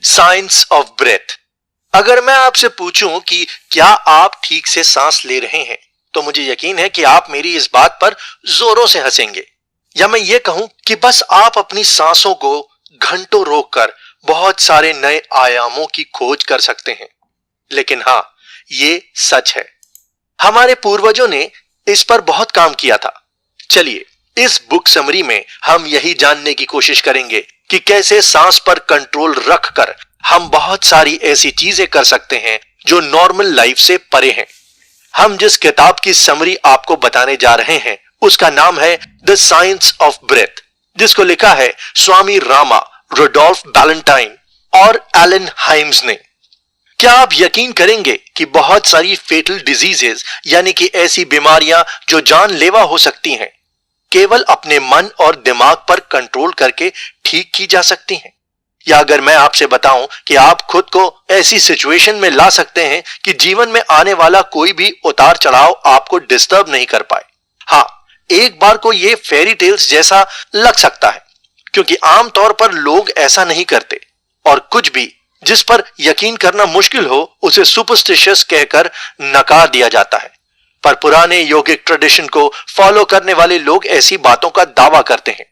Science of breath. अगर मैं आपसे पूछूं कि क्या आप ठीक से सांस ले रहे हैं, तो मुझे यकीन है कि आप मेरी इस बात पर जोरों से हंसेंगे। या मैं ये कहूं कि बस आप अपनी सांसों को घंटों रोककर बहुत सारे नए आयामों की खोज कर सकते हैं। लेकिन हाँ, ये सच है। हमारे पूर्वजों ने इस पर बहुत काम किया था। चलिए, इस बुक समरी में हम यही जानने की कोशिश करेंगे कि कैसे सांस पर कंट्रोल रखकर हम बहुत सारी ऐसी चीजें कर सकते हैं जो नॉर्मल लाइफ से परे हैं। हम जिस किताब की समरी आपको बताने जा रहे हैं उसका नाम है द साइंस ऑफ ब्रेथ, जिसको लिखा है स्वामी रामा, रुडोल्फ बैलेंटाइन और एलन हाइम्स ने। क्या आप यकीन करेंगे कि बहुत सारी फेटल डिजीजेस यानी कि ऐसी बीमारियां जो जानलेवा हो सकती हैं, केवल अपने मन और दिमाग पर कंट्रोल करके ठीक की जा सकती हैं? या अगर मैं आपसे बताऊं कि आप खुद को ऐसी सिचुएशन में ला सकते हैं कि जीवन में आने वाला कोई भी उतार चढ़ाव आपको डिस्टर्ब नहीं कर पाए। हाँ, एक बार को ये फेरी टेल्स जैसा लग सकता है, क्योंकि आमतौर पर लोग ऐसा नहीं करते और कुछ भी जिस पर यकीन करना मुश्किल हो उसे सुपरस्टिशियस कहकर नकार दिया जाता है। पर पुराने योगिक ट्रेडिशन को फॉलो करने वाले लोग ऐसी बातों का दावा करते हैं।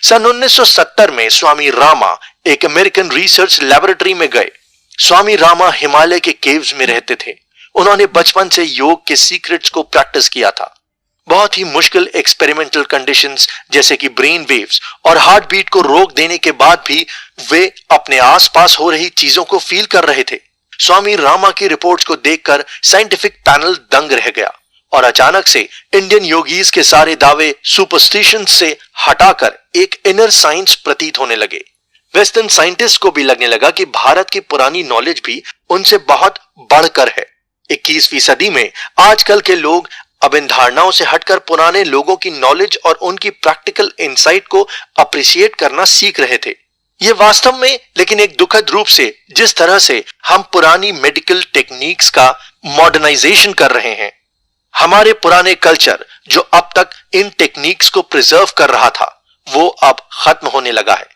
सन 1970 में स्वामी रामा एक अमेरिकन रिसर्च लेबोरेटरी में गए। स्वामी रामा हिमालय के केव्स में रहते थे। उन्होंने बचपन से योग के सीक्रेट्स को प्रैक्टिस किया था। बहुत ही मुश्किल एक्सपेरिमेंटल कंडीशंस जैसे कि ब्रेन वेव्स और हार्ट बीट को रोक देने के बाद भी वे अपने आसपास हो रही चीजों को फील कर रहे थे। स्वामी रामा की रिपोर्ट्स को देखकर साइंटिफिक पैनल दंग रह गया और अचानक से इंडियन योगीज के सारे दावे सुपरस्टिशन से हटाकर एक इनर साइंस प्रतीत होने लगे। वेस्टर्न साइंटिस्ट को भी लगने लगा कि भारत की पुरानी नॉलेज भी उनसे बहुत बढ़कर है। 21वीं सदी में आजकल के लोग अब इन धारणाओं से हटकर पुराने लोगों की नॉलेज और उनकी प्रैक्टिकल इंसाइट को अप्रिशिएट करना सीख रहे थे। ये वास्तव में लेकिन एक दुखद रूप से जिस तरह से हम पुरानी मेडिकल टेक्निक्स का मॉडर्नाइजेशन कर रहे हैं, हमारे पुराने कल्चर जो अब तक इन टेक्निक्स को प्रिजर्व कर रहा था, वो अब खत्म होने लगा है।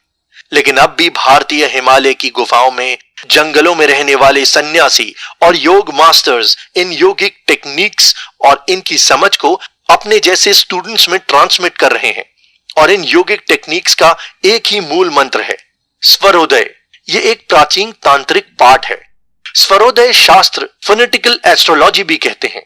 लेकिन अब भी भारतीय हिमालय की गुफाओं में, जंगलों में रहने वाले सन्यासी और योग मास्टर्स इन योगिक टेक्निक्स और इनकी समझ को अपने जैसे स्टूडेंट्स में ट्रांसमिट कर रहे हैं। और इन योगिक टेक्निक्स का एक ही मूल मंत्र है, स्वरोदय। ये एक प्राचीन तांत्रिक पाठ है। स्वरोदय शास्त्र फोनेटिकल एस्ट्रोलॉजी भी कहते हैं।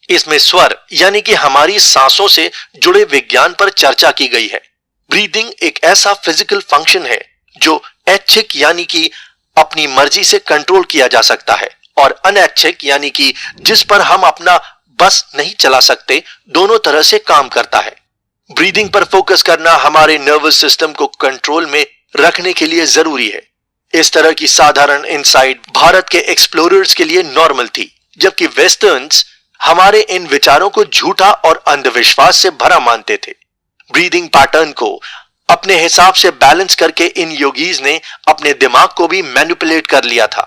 इसमें स्वर यानी कि हमारी सांसों से जुड़े विज्ञान पर चर्चा की गई है। ब्रीदिंग एक ऐसा फिजिकल फंक्शन है जो ऐच्छिक यानी कि अपनी मर्जी से कंट्रोल किया जा सकता है और अनैच्छिक यानी कि जिस पर हम अपना बस नहीं चला सकते, दोनों तरह से काम करता है। ब्रीदिंग पर फोकस करना हमारे नर्वस सिस्टम को कंट्रोल में रखने के लिए जरूरी है। इस तरह की साधारण इनसाइट भारत के एक्सप्लोरर्स के लिए नॉर्मल थी, जबकि वेस्टर्न्स हमारे इन विचारों को झूठा और अंधविश्वास से भरा मानते थे। ब्रीदिंग पैटर्न को अपने हिसाब से बैलेंस करके इन योगीज ने अपने दिमाग को भी मैनिपुलेट कर लिया था।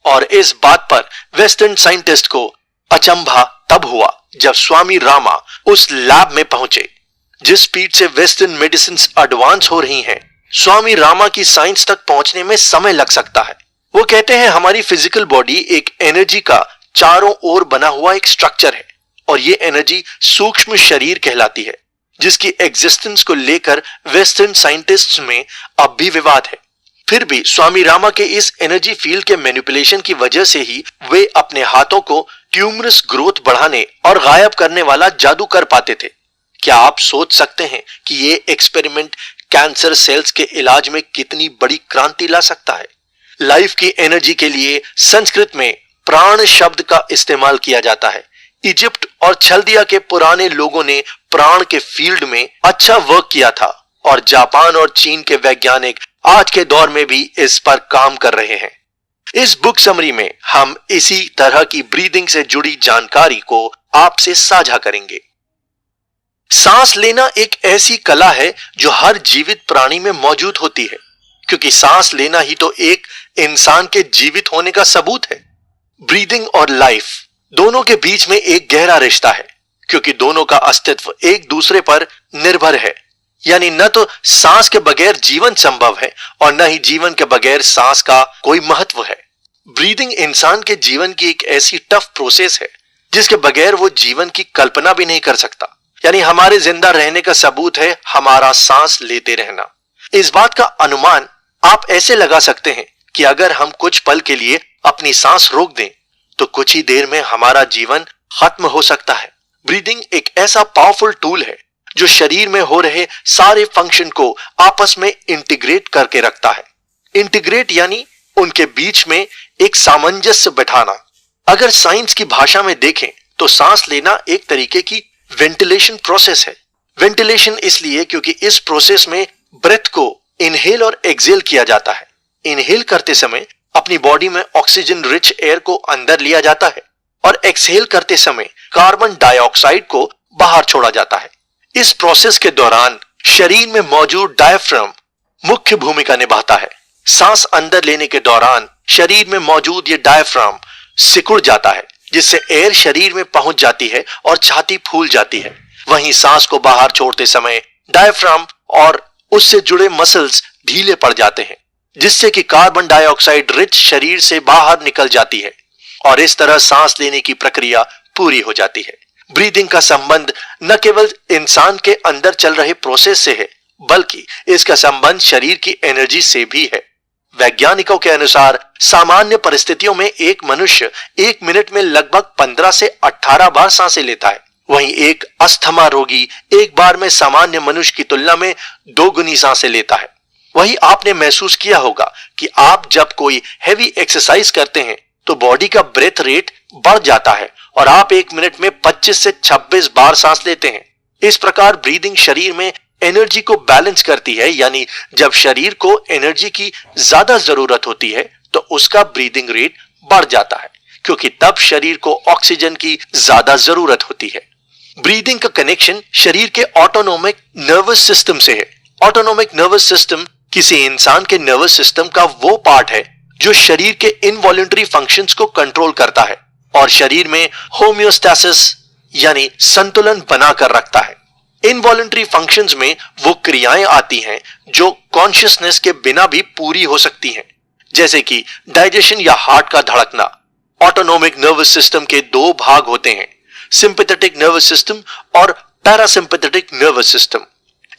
और इस बात पर वेस्टर्न साइंटिस्ट को अचंभा तब हुआ जब स्वामी रामा उस लैब में पहुंचे। जिस स्पीड से वेस्टर्न मेडिसिन एडवांस हो रही हैं, स्वामी रामा की साइंस तक पहुंचने में समय लग सकता है। वो कहते हैं हमारी फिजिकल बॉडी एक एनर्जी का चारों ओर बना हुआ एक स्ट्रक्चर है और ये एनर्जी सूक्ष्म शरीर कहलाती है, जिसकी एग्जिस्टेंस को लेकर वेस्टर्न साइंटिस्ट्स में अब भी विवाद है। फिर भी स्वामी रामा के इस एनर्जी फील्ड के मैनिपुलेशन की वजह से ही वे अपने हाथों को ट्यूमरस ग्रोथ बढ़ाने और गायब करने वाला जादू कर पाते थे। क्या आप सोच सकते हैं कि ये एक्सपेरिमेंट कैंसर सेल्स के इलाज में कितनी बड़ी क्रांति ला सकता है? लाइफ की एनर्जी के लिए संस्कृत में प्राण शब्द का इस्तेमाल किया जाता है। इजिप्ट और छल्दिया के पुराने लोगों ने प्राण के फील्ड में अच्छा वर्क किया था और जापान और चीन के वैज्ञानिक आज के दौर में भी इस पर काम कर रहे हैं। इस बुक समरी में हम इसी तरह की ब्रीदिंग से जुड़ी जानकारी को आपसे साझा करेंगे। सांस लेना एक ऐसी कला है जो हर जीवित प्राणी में मौजूद होती है, क्योंकि सांस लेना ही तो एक इंसान के जीवित होने का सबूत है। ब्रीदिंग और लाइफ दोनों के बीच में एक गहरा रिश्ता है, क्योंकि दोनों का अस्तित्व एक दूसरे पर निर्भर है। यानी न तो सांस के बगैर जीवन संभव है और न ही जीवन के बगैर सांस का कोई महत्व है। ब्रीदिंग इंसान के जीवन की एक ऐसी टफ प्रोसेस है जिसके बगैर वो जीवन की कल्पना भी नहीं कर सकता। यानी हमारे जिंदा रहने का सबूत है हमारा सांस लेते रहना। इस बात का अनुमान आप ऐसे लगा सकते हैं कि अगर हम कुछ पल के लिए अपनी सांस रोक दें तो कुछ ही देर में हमारा जीवन खत्म हो सकता है। ब्रीदिंग एक ऐसा पावरफुल टूल है जो शरीर में हो रहे सारे फंक्शन को आपस में इंटीग्रेट करके रखता है। इंटीग्रेट यानी उनके बीच में एक सामंजस्य बैठाना। अगर साइंस की भाषा में देखें तो सांस लेना एक तरीके की वेंटिलेशन प्रोसेस है। वेंटिलेशन इसलिए क्योंकि इस प्रोसेस में ब्रेथ को इनहेल और एक्सहेल किया जाता है। इनहेल करते समय अपनी बॉडी में ऑक्सीजन रिच एयर को अंदर लिया जाता है और एक्सहेल करते समय कार्बन डाइऑक्साइड को बाहर छोड़ा जाता है। इस प्रोसेस के दौरान शरीर में मौजूद डायफ्राम मुख्य भूमिका निभाता है। सांस अंदर लेने के दौरान शरीर में मौजूद ये डायफ्राम सिकुड़ जाता है जिससे एयर शरीर में पहुंच जाती है और छाती फूल जाती है। वहीं सांस को बाहर छोड़ते समय डायफ्राम और उससे जुड़े मसल्स ढीले पड़ जाते हैं जिससे कि कार्बन डाइऑक्साइड रिच शरीर से बाहर निकल जाती है और इस तरह सांस लेने की प्रक्रिया पूरी हो जाती है। ब्रीदिंग का संबंध न केवल इंसान के अंदर चल रहे प्रोसेस से है बल्कि इसका संबंध शरीर की एनर्जी से भी है। वैज्ञानिकों के अनुसार सामान्य परिस्थितियों में एक मनुष्य 1 मिनट में लगभग 15 से 18 बार सांसें लेता है। वहीं एक अस्थमा रोगी एक बार में सामान्य मनुष्य की तुलना में 2 गुनी सांसें लेता है। वही आपने महसूस किया होगा कि आप जब कोई हैवी एक्सरसाइज करते हैं तो बॉडी का ब्रेथ रेट बढ़ जाता है और आप 1 मिनट में 25 से 26 बार सांस लेते हैं। इस प्रकार ब्रीदिंग शरीर में एनर्जी को बैलेंस करती है। यानी जब शरीर को एनर्जी की ज्यादा जरूरत होती है तो उसका ब्रीदिंग रेट बढ़ जाता है क्योंकि तब शरीर को ऑक्सीजन की ज्यादा जरूरत होती है। ब्रीदिंग का कनेक्शन शरीर के ऑटोनोमिक नर्वस सिस्टम से है। ऑटोनोमिक नर्वस सिस्टम किसी इंसान के नर्वस सिस्टम का वो पार्ट है जो शरीर के इनवॉलंटरी फंक्शंस को कंट्रोल करता है और शरीर में होम्योस्टैसिस यानी संतुलन बनाकर रखता है। इनवॉलंटरी फंक्शंस में वो क्रियाएं आती हैं जो कॉन्शियसनेस के बिना भी पूरी हो सकती हैं, जैसे कि डाइजेशन या हार्ट का धड़कना। ऑटोनोमिक नर्वस सिस्टम के 2 भाग होते हैं, सिंपैथेटिक नर्वस सिस्टम और पैरासिम्पैथेटिक नर्वस सिस्टम।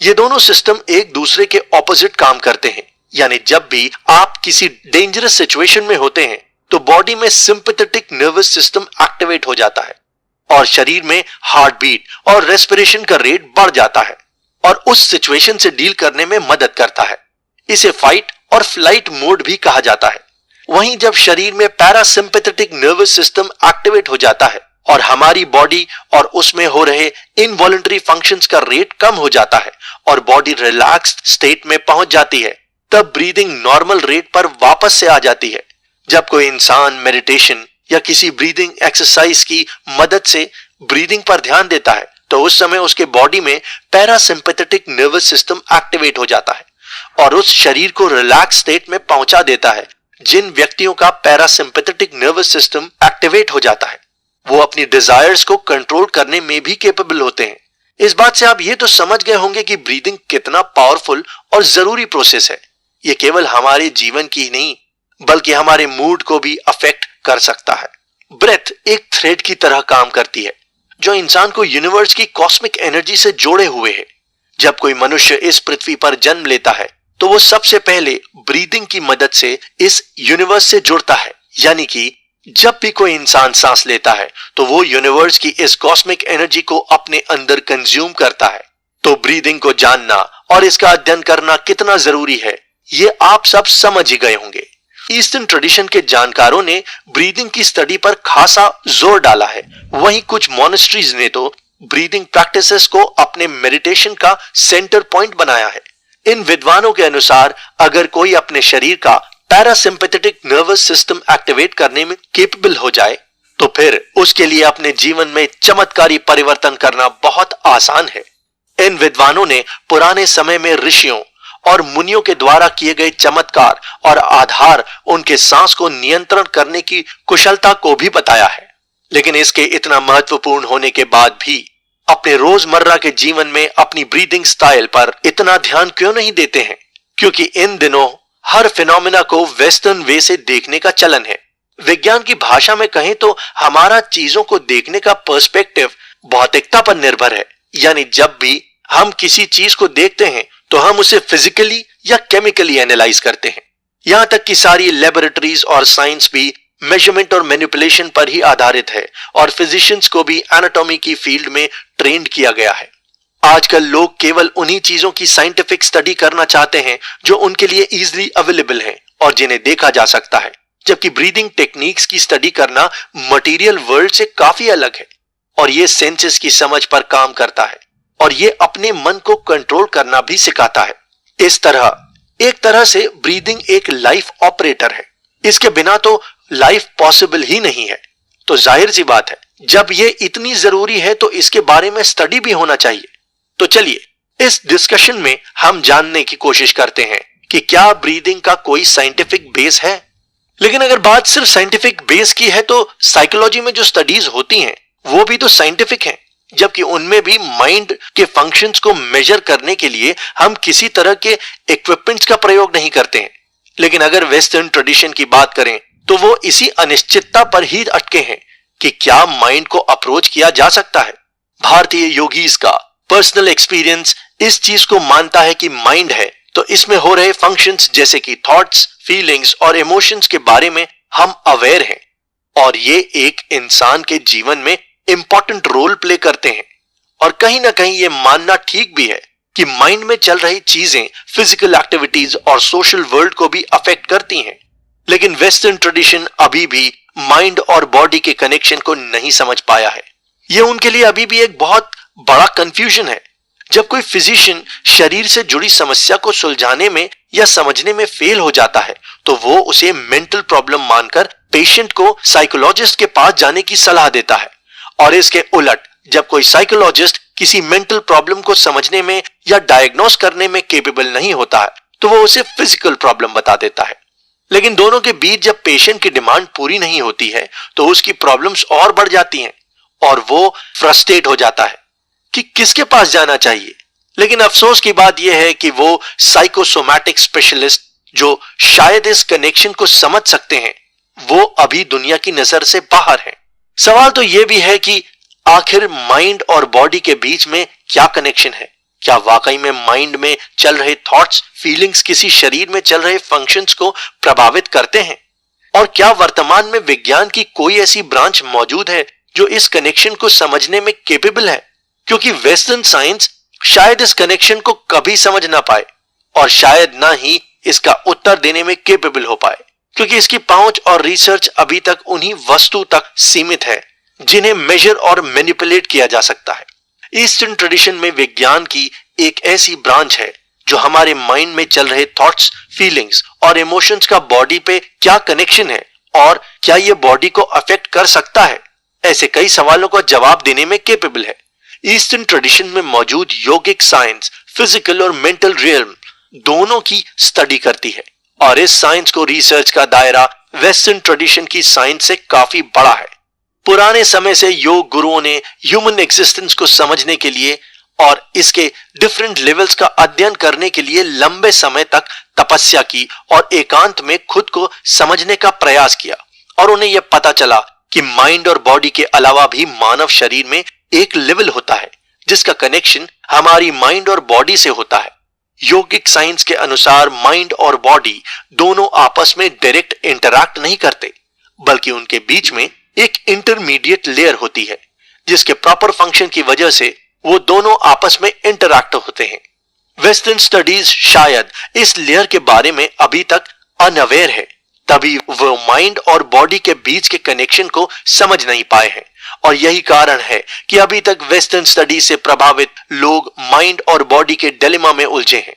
ये दोनों सिस्टम एक दूसरे के ऑपोजिट काम करते हैं। यानी जब भी आप किसी डेंजरस सिचुएशन में होते हैं तो बॉडी में सिंपैथेटिक नर्वस सिस्टम एक्टिवेट हो जाता है और शरीर में हार्ट बीट और रेस्पिरेशन का रेट बढ़ जाता है और उस सिचुएशन से डील करने में मदद करता है। इसे फाइट और फ्लाइट मोड भी कहा जाता है। वहीं जब शरीर में पैरासिम्पैथेटिक नर्वस सिस्टम एक्टिवेट हो जाता है और हमारी बॉडी और उसमें हो रहे इनवॉलंटरी फंक्शंस का रेट कम हो जाता है और बॉडी रिलैक्स्ड स्टेट में पहुंच जाती है, तब ब्रीदिंग नॉर्मल रेट पर वापस से आ जाती है। जब कोई इंसान मेडिटेशन या किसी ब्रीदिंग एक्सरसाइज की मदद से ब्रीदिंग पर ध्यान देता है तो उस समय उसके बॉडी में पैरासिम्पैथेटिक नर्वस सिस्टम एक्टिवेट हो जाता है और उस शरीर को रिलैक्स स्टेट में पहुंचा देता है। जिन व्यक्तियों का पैरासिम्पैथेटिक नर्वस सिस्टम एक्टिवेट हो जाता है वो अपनी डिजायर्स को कंट्रोल करने में भी कैपेबल होते हैं। इस बात से आप ये तो समझ गए होंगे कि ब्रीदिंग कितना पावरफुल और जरूरी प्रोसेस है। ये केवल हमारे जीवन की ही नहीं बल्कि हमारे मूड को भी अफेक्ट कर सकता है। ब्रेथ एक थ्रेड की तरह काम करती है जो इंसान को यूनिवर्स की कॉस्मिक एनर्जी से जोड़े हुए है। जब कोई मनुष्य इस पृथ्वी पर जन्म लेता है तो वो सबसे पहले ब्रीदिंग की मदद से इस यूनिवर्स से जुड़ता है। यानी कि जब भी कोई इंसान सांस लेता है तो वो यूनिवर्स की इस कॉस्मिक एनर्जी को अपने अंदर कंज्यूम करता है। तो ब्रीदिंग को जानना और इसका अध्ययन करना कितना जरूरी है ये आप सब समझ ही गए होंगे। ईस्टर्न ट्रेडिशन के जानकारों ने ब्रीदिंग की स्टडी पर खासा जोर डाला है। वहीं कुछ मॉनेस्ट्रीज ने तो ब्रीदिंग प्रैक्टिसेस को अपने मेडिटेशन का सेंटर पॉइंट बनाया है। इन विद्वानों के अनुसार अगर कोई अपने शरीर का पैरासिम्पैथेटिक नर्वस सिस्टम एक्टिवेट करने में कैपेबल हो जाए तो फिर उसके लिए अपने जीवन में चमत्कारी परिवर्तन करना बहुत आसान है। इन विद्वानों ने पुराने समय में ऋषियों और मुनियों के द्वारा किए गए चमत्कार और आधार उनके सांस को नियंत्रण करने की कुशलता को भी बताया है। लेकिन इसके इतना महत्वपूर्ण होने के बाद भी अपने रोजमर्रा के जीवन में अपनी ब्रीदिंग स्टाइल पर इतना ध्यान क्यों नहीं देते हैं? क्योंकि इन दिनों हर फिनोमिना को वेस्टर्न वे से देखने का चलन है। विज्ञान की भाषा में कहें तो हमारा चीजों को देखने का पर्सपेक्टिव भौतिकता पर निर्भर है। यानी जब भी हम किसी चीज को देखते हैं तो हम उसे फिजिकली या केमिकली एनालाइज करते हैं। यहां तक कि सारी लेबोरेटरीज और साइंस भी मेजरमेंट और मैनिपुलेशन पर ही आधारित है और फिजिशियंस को भी एनाटॉमी की फील्ड में ट्रेंड किया गया है। आजकल लोग केवल उन्हीं चीजों की साइंटिफिक स्टडी करना चाहते हैं जो उनके लिए इजीली अवेलेबल हैं और जिन्हें देखा जा सकता है, जबकि ब्रीदिंग टेक्निक्स की स्टडी करना मटेरियल वर्ल्ड से काफी अलग है और ये सेंसेस की समझ पर काम करता है और ये अपने मन को कंट्रोल करना भी सिखाता है। इस तरह एक तरह से ब्रीदिंग एक लाइफ ऑपरेटर है। इसके बिना तो लाइफ पॉसिबल ही नहीं है। तो जाहिर सी बात है, जब ये इतनी जरूरी है तो इसके बारे में स्टडी भी होना चाहिए। तो चलिए इस डिस्कशन में हम जानने की कोशिश करते हैं कि क्या ब्रीदिंग का कोई साइंटिफिक बेस है। लेकिन अगर बात सिर्फ साइंटिफिक बेस की है तो साइकोलॉजी में जो स्टडीज होती हैं वो भी तो साइंटिफिक हैं, जबकि उनमें भी माइंड के फंक्शंस को मेजर करने के लिए हम किसी तरह के इक्विपमेंट्स का प्रयोग नहीं करते हैं। लेकिन अगर वेस्टर्न ट्रेडिशन की बात करें तो वो इसी अनिश्चितता पर ही अटके हैं कि क्या माइंड को अप्रोच किया जा सकता है। भारतीय योगीज का पर्सनल एक्सपीरियंस इस चीज को मानता है कि माइंड है तो इसमें हो रहे फंक्शंस जैसे कि थॉट्स, फीलिंग्स और इमोशंस के बारे में हम अवेयर हैं और ये एक इंसान के जीवन में इंपॉर्टेंट रोल प्ले करते हैं। और कहीं ना कहीं ये मानना ठीक भी है कि माइंड में चल रही चीजें फिजिकल एक्टिविटीज और सोशल वर्ल्ड को भी अफेक्ट करती हैं। लेकिन वेस्टर्न ट्रेडिशन अभी भी माइंड और बॉडी के कनेक्शन को नहीं समझ पाया है। यह उनके लिए अभी भी एक बहुत बड़ा कंफ्यूजन है। जब कोई फिजिशियन शरीर से जुड़ी समस्या को सुलझाने में या समझने में फेल हो जाता है तो वो उसे मेंटल प्रॉब्लम मानकर पेशेंट को साइकोलॉजिस्ट के पास जाने की सलाह देता है। और इसके उलट जब कोई साइकोलॉजिस्ट किसी मेंटल प्रॉब्लम को समझने में या डायग्नोस करने में केपेबल नहीं होता है तो वो उसे फिजिकल प्रॉब्लम बता देता है। लेकिन दोनों के बीच जब पेशेंट की डिमांड पूरी नहीं होती है तो उसकी प्रॉब्लम्स और बढ़ जाती हैं और वो फ्रस्ट्रेट हो जाता है कि किसके पास जाना चाहिए। लेकिन अफसोस की बात यह है कि वो साइकोसोमैटिक स्पेशलिस्ट जो शायद इस कनेक्शन को समझ सकते हैं वो अभी दुनिया की नजर से बाहर हैं। सवाल तो यह भी है कि आखिर माइंड और बॉडी के बीच में क्या कनेक्शन है। क्या वाकई में माइंड में चल रहे थॉट्स, फीलिंग्स किसी शरीर में चल रहे फंक्शंस को प्रभावित करते हैं? और क्या वर्तमान में विज्ञान की कोई ऐसी ब्रांच मौजूद है जो इस कनेक्शन को समझने में केपेबल है? क्योंकि वेस्टर्न साइंस शायद इस कनेक्शन को कभी समझ ना पाए और शायद ना ही इसका उत्तर देने में केपेबल हो पाए, क्योंकि इसकी पहुंच और रिसर्च अभी तक उन्हीं वस्तु तक सीमित है जिन्हें मेजर और मैनिपुलेट किया जा सकता है। ईस्टर्न ट्रेडिशन में विज्ञान की एक ऐसी ब्रांच है जो हमारे माइंड में चल रहे थॉट्स, फीलिंग्स और इमोशंस का बॉडी पे क्या कनेक्शन है और क्या ये बॉडी को अफेक्ट कर सकता है, ऐसे कई सवालों का जवाब देने में केपेबल है। ईस्टर्न ट्रेडिशन में मौजूद योगिक साइंस फिजिकल और मेंटल रियल्म दोनों की स्टडी करती है और इस साइंस को रिसर्च का दायरा वेस्टर्न ट्रेडिशन की साइंस से काफी बड़ा है। पुराने समय से योग गुरुओं ने ह्यूमन एग्जिस्टेंस को समझने के लिए और इसके डिफरेंट लेवल्स का अध्ययन करने के लिए लंबे समय तक तपस्या की और एकांत में खुद को समझने का प्रयास किया और उन्हें यह पता चला कि माइंड और बॉडी के अलावा भी मानव शरीर में एक लेवल होता है जिसका कनेक्शन हमारी माइंड और बॉडी से होता है। योगिक साइंस के अनुसार माइंड और बॉडी दोनों आपस में डायरेक्ट इंटरैक्ट नहीं करते, बल्कि उनके बीच में एक इंटरमीडिएट लेयर होती है जिसके प्रॉपर फंक्शन की वजह से वो दोनों आपस में इंटरैक्ट होते हैं। वेस्टर्न स्टडीज शायद इस लेयर के बारे में अभी तक अनअवेयर है, तभी वो माइंड और बॉडी के बीच के कनेक्शन को समझ नहीं पाए हैं और यही कारण है कि अभी तक वेस्टर्न स्टडी से प्रभावित लोग माइंड और बॉडी के डिलेमा में उलझे हैं।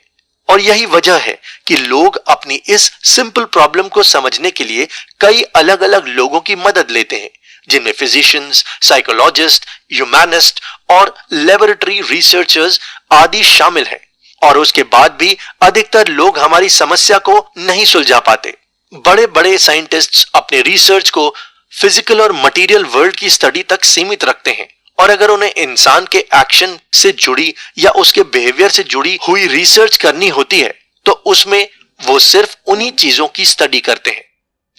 और यही वजह है कि लोग अपनी इस सिंपल प्रॉब्लम को समझने के लिए कई अलग अलग लोगों की मदद लेते हैं, जिनमें फिजिशियंस, साइकोलॉजिस्ट, ह्यूमैनिस्ट और लेबोरेटरी रिसर्चर्स आदि शामिल हैं। और उसके बाद भी अधिकतर लोग हमारी समस्या को नहीं सुलझा पाते। बड़े बड़े साइंटिस्ट्स अपने रिसर्च को फिजिकल और मटेरियल वर्ल्ड की स्टडी तक सीमित रखते हैं और अगर उन्हें इंसान के एक्शन से जुड़ी या उसके बिहेवियर से जुड़ी हुई रिसर्च करनी होती है तो उसमें वो सिर्फ उन्हीं चीजों की स्टडी करते हैं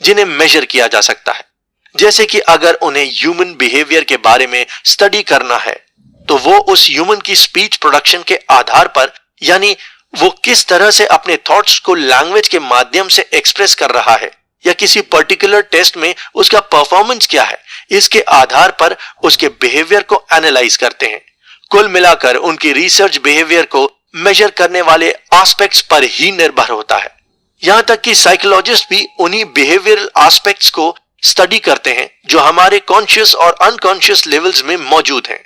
जिन्हें मेजर किया जा सकता है। जैसे कि अगर उन्हें ह्यूमन बिहेवियर के बारे में स्टडी करना है तो वो उस ह्यूमन की स्पीच प्रोडक्शन के आधार पर, यानी वो किस तरह से अपने थॉट्स को लैंग्वेज के माध्यम से एक्सप्रेस कर रहा है या किसी पर्टिकुलर टेस्ट में उसका परफॉर्मेंस क्या है, इसके आधार पर उसके बिहेवियर को एनालाइज करते हैं। कुल मिलाकर उनकी रिसर्च बिहेवियर को मेजर करने वाले एस्पेक्ट्स पर ही निर्भर होता है। यहां तक कि साइकोलॉजिस्ट भी उन्हीं बिहेवियरल एस्पेक्ट्स को स्टडी करते हैं जो हमारे कॉन्शियस और अनकॉन्शियस लेवल्स में मौजूद हैं।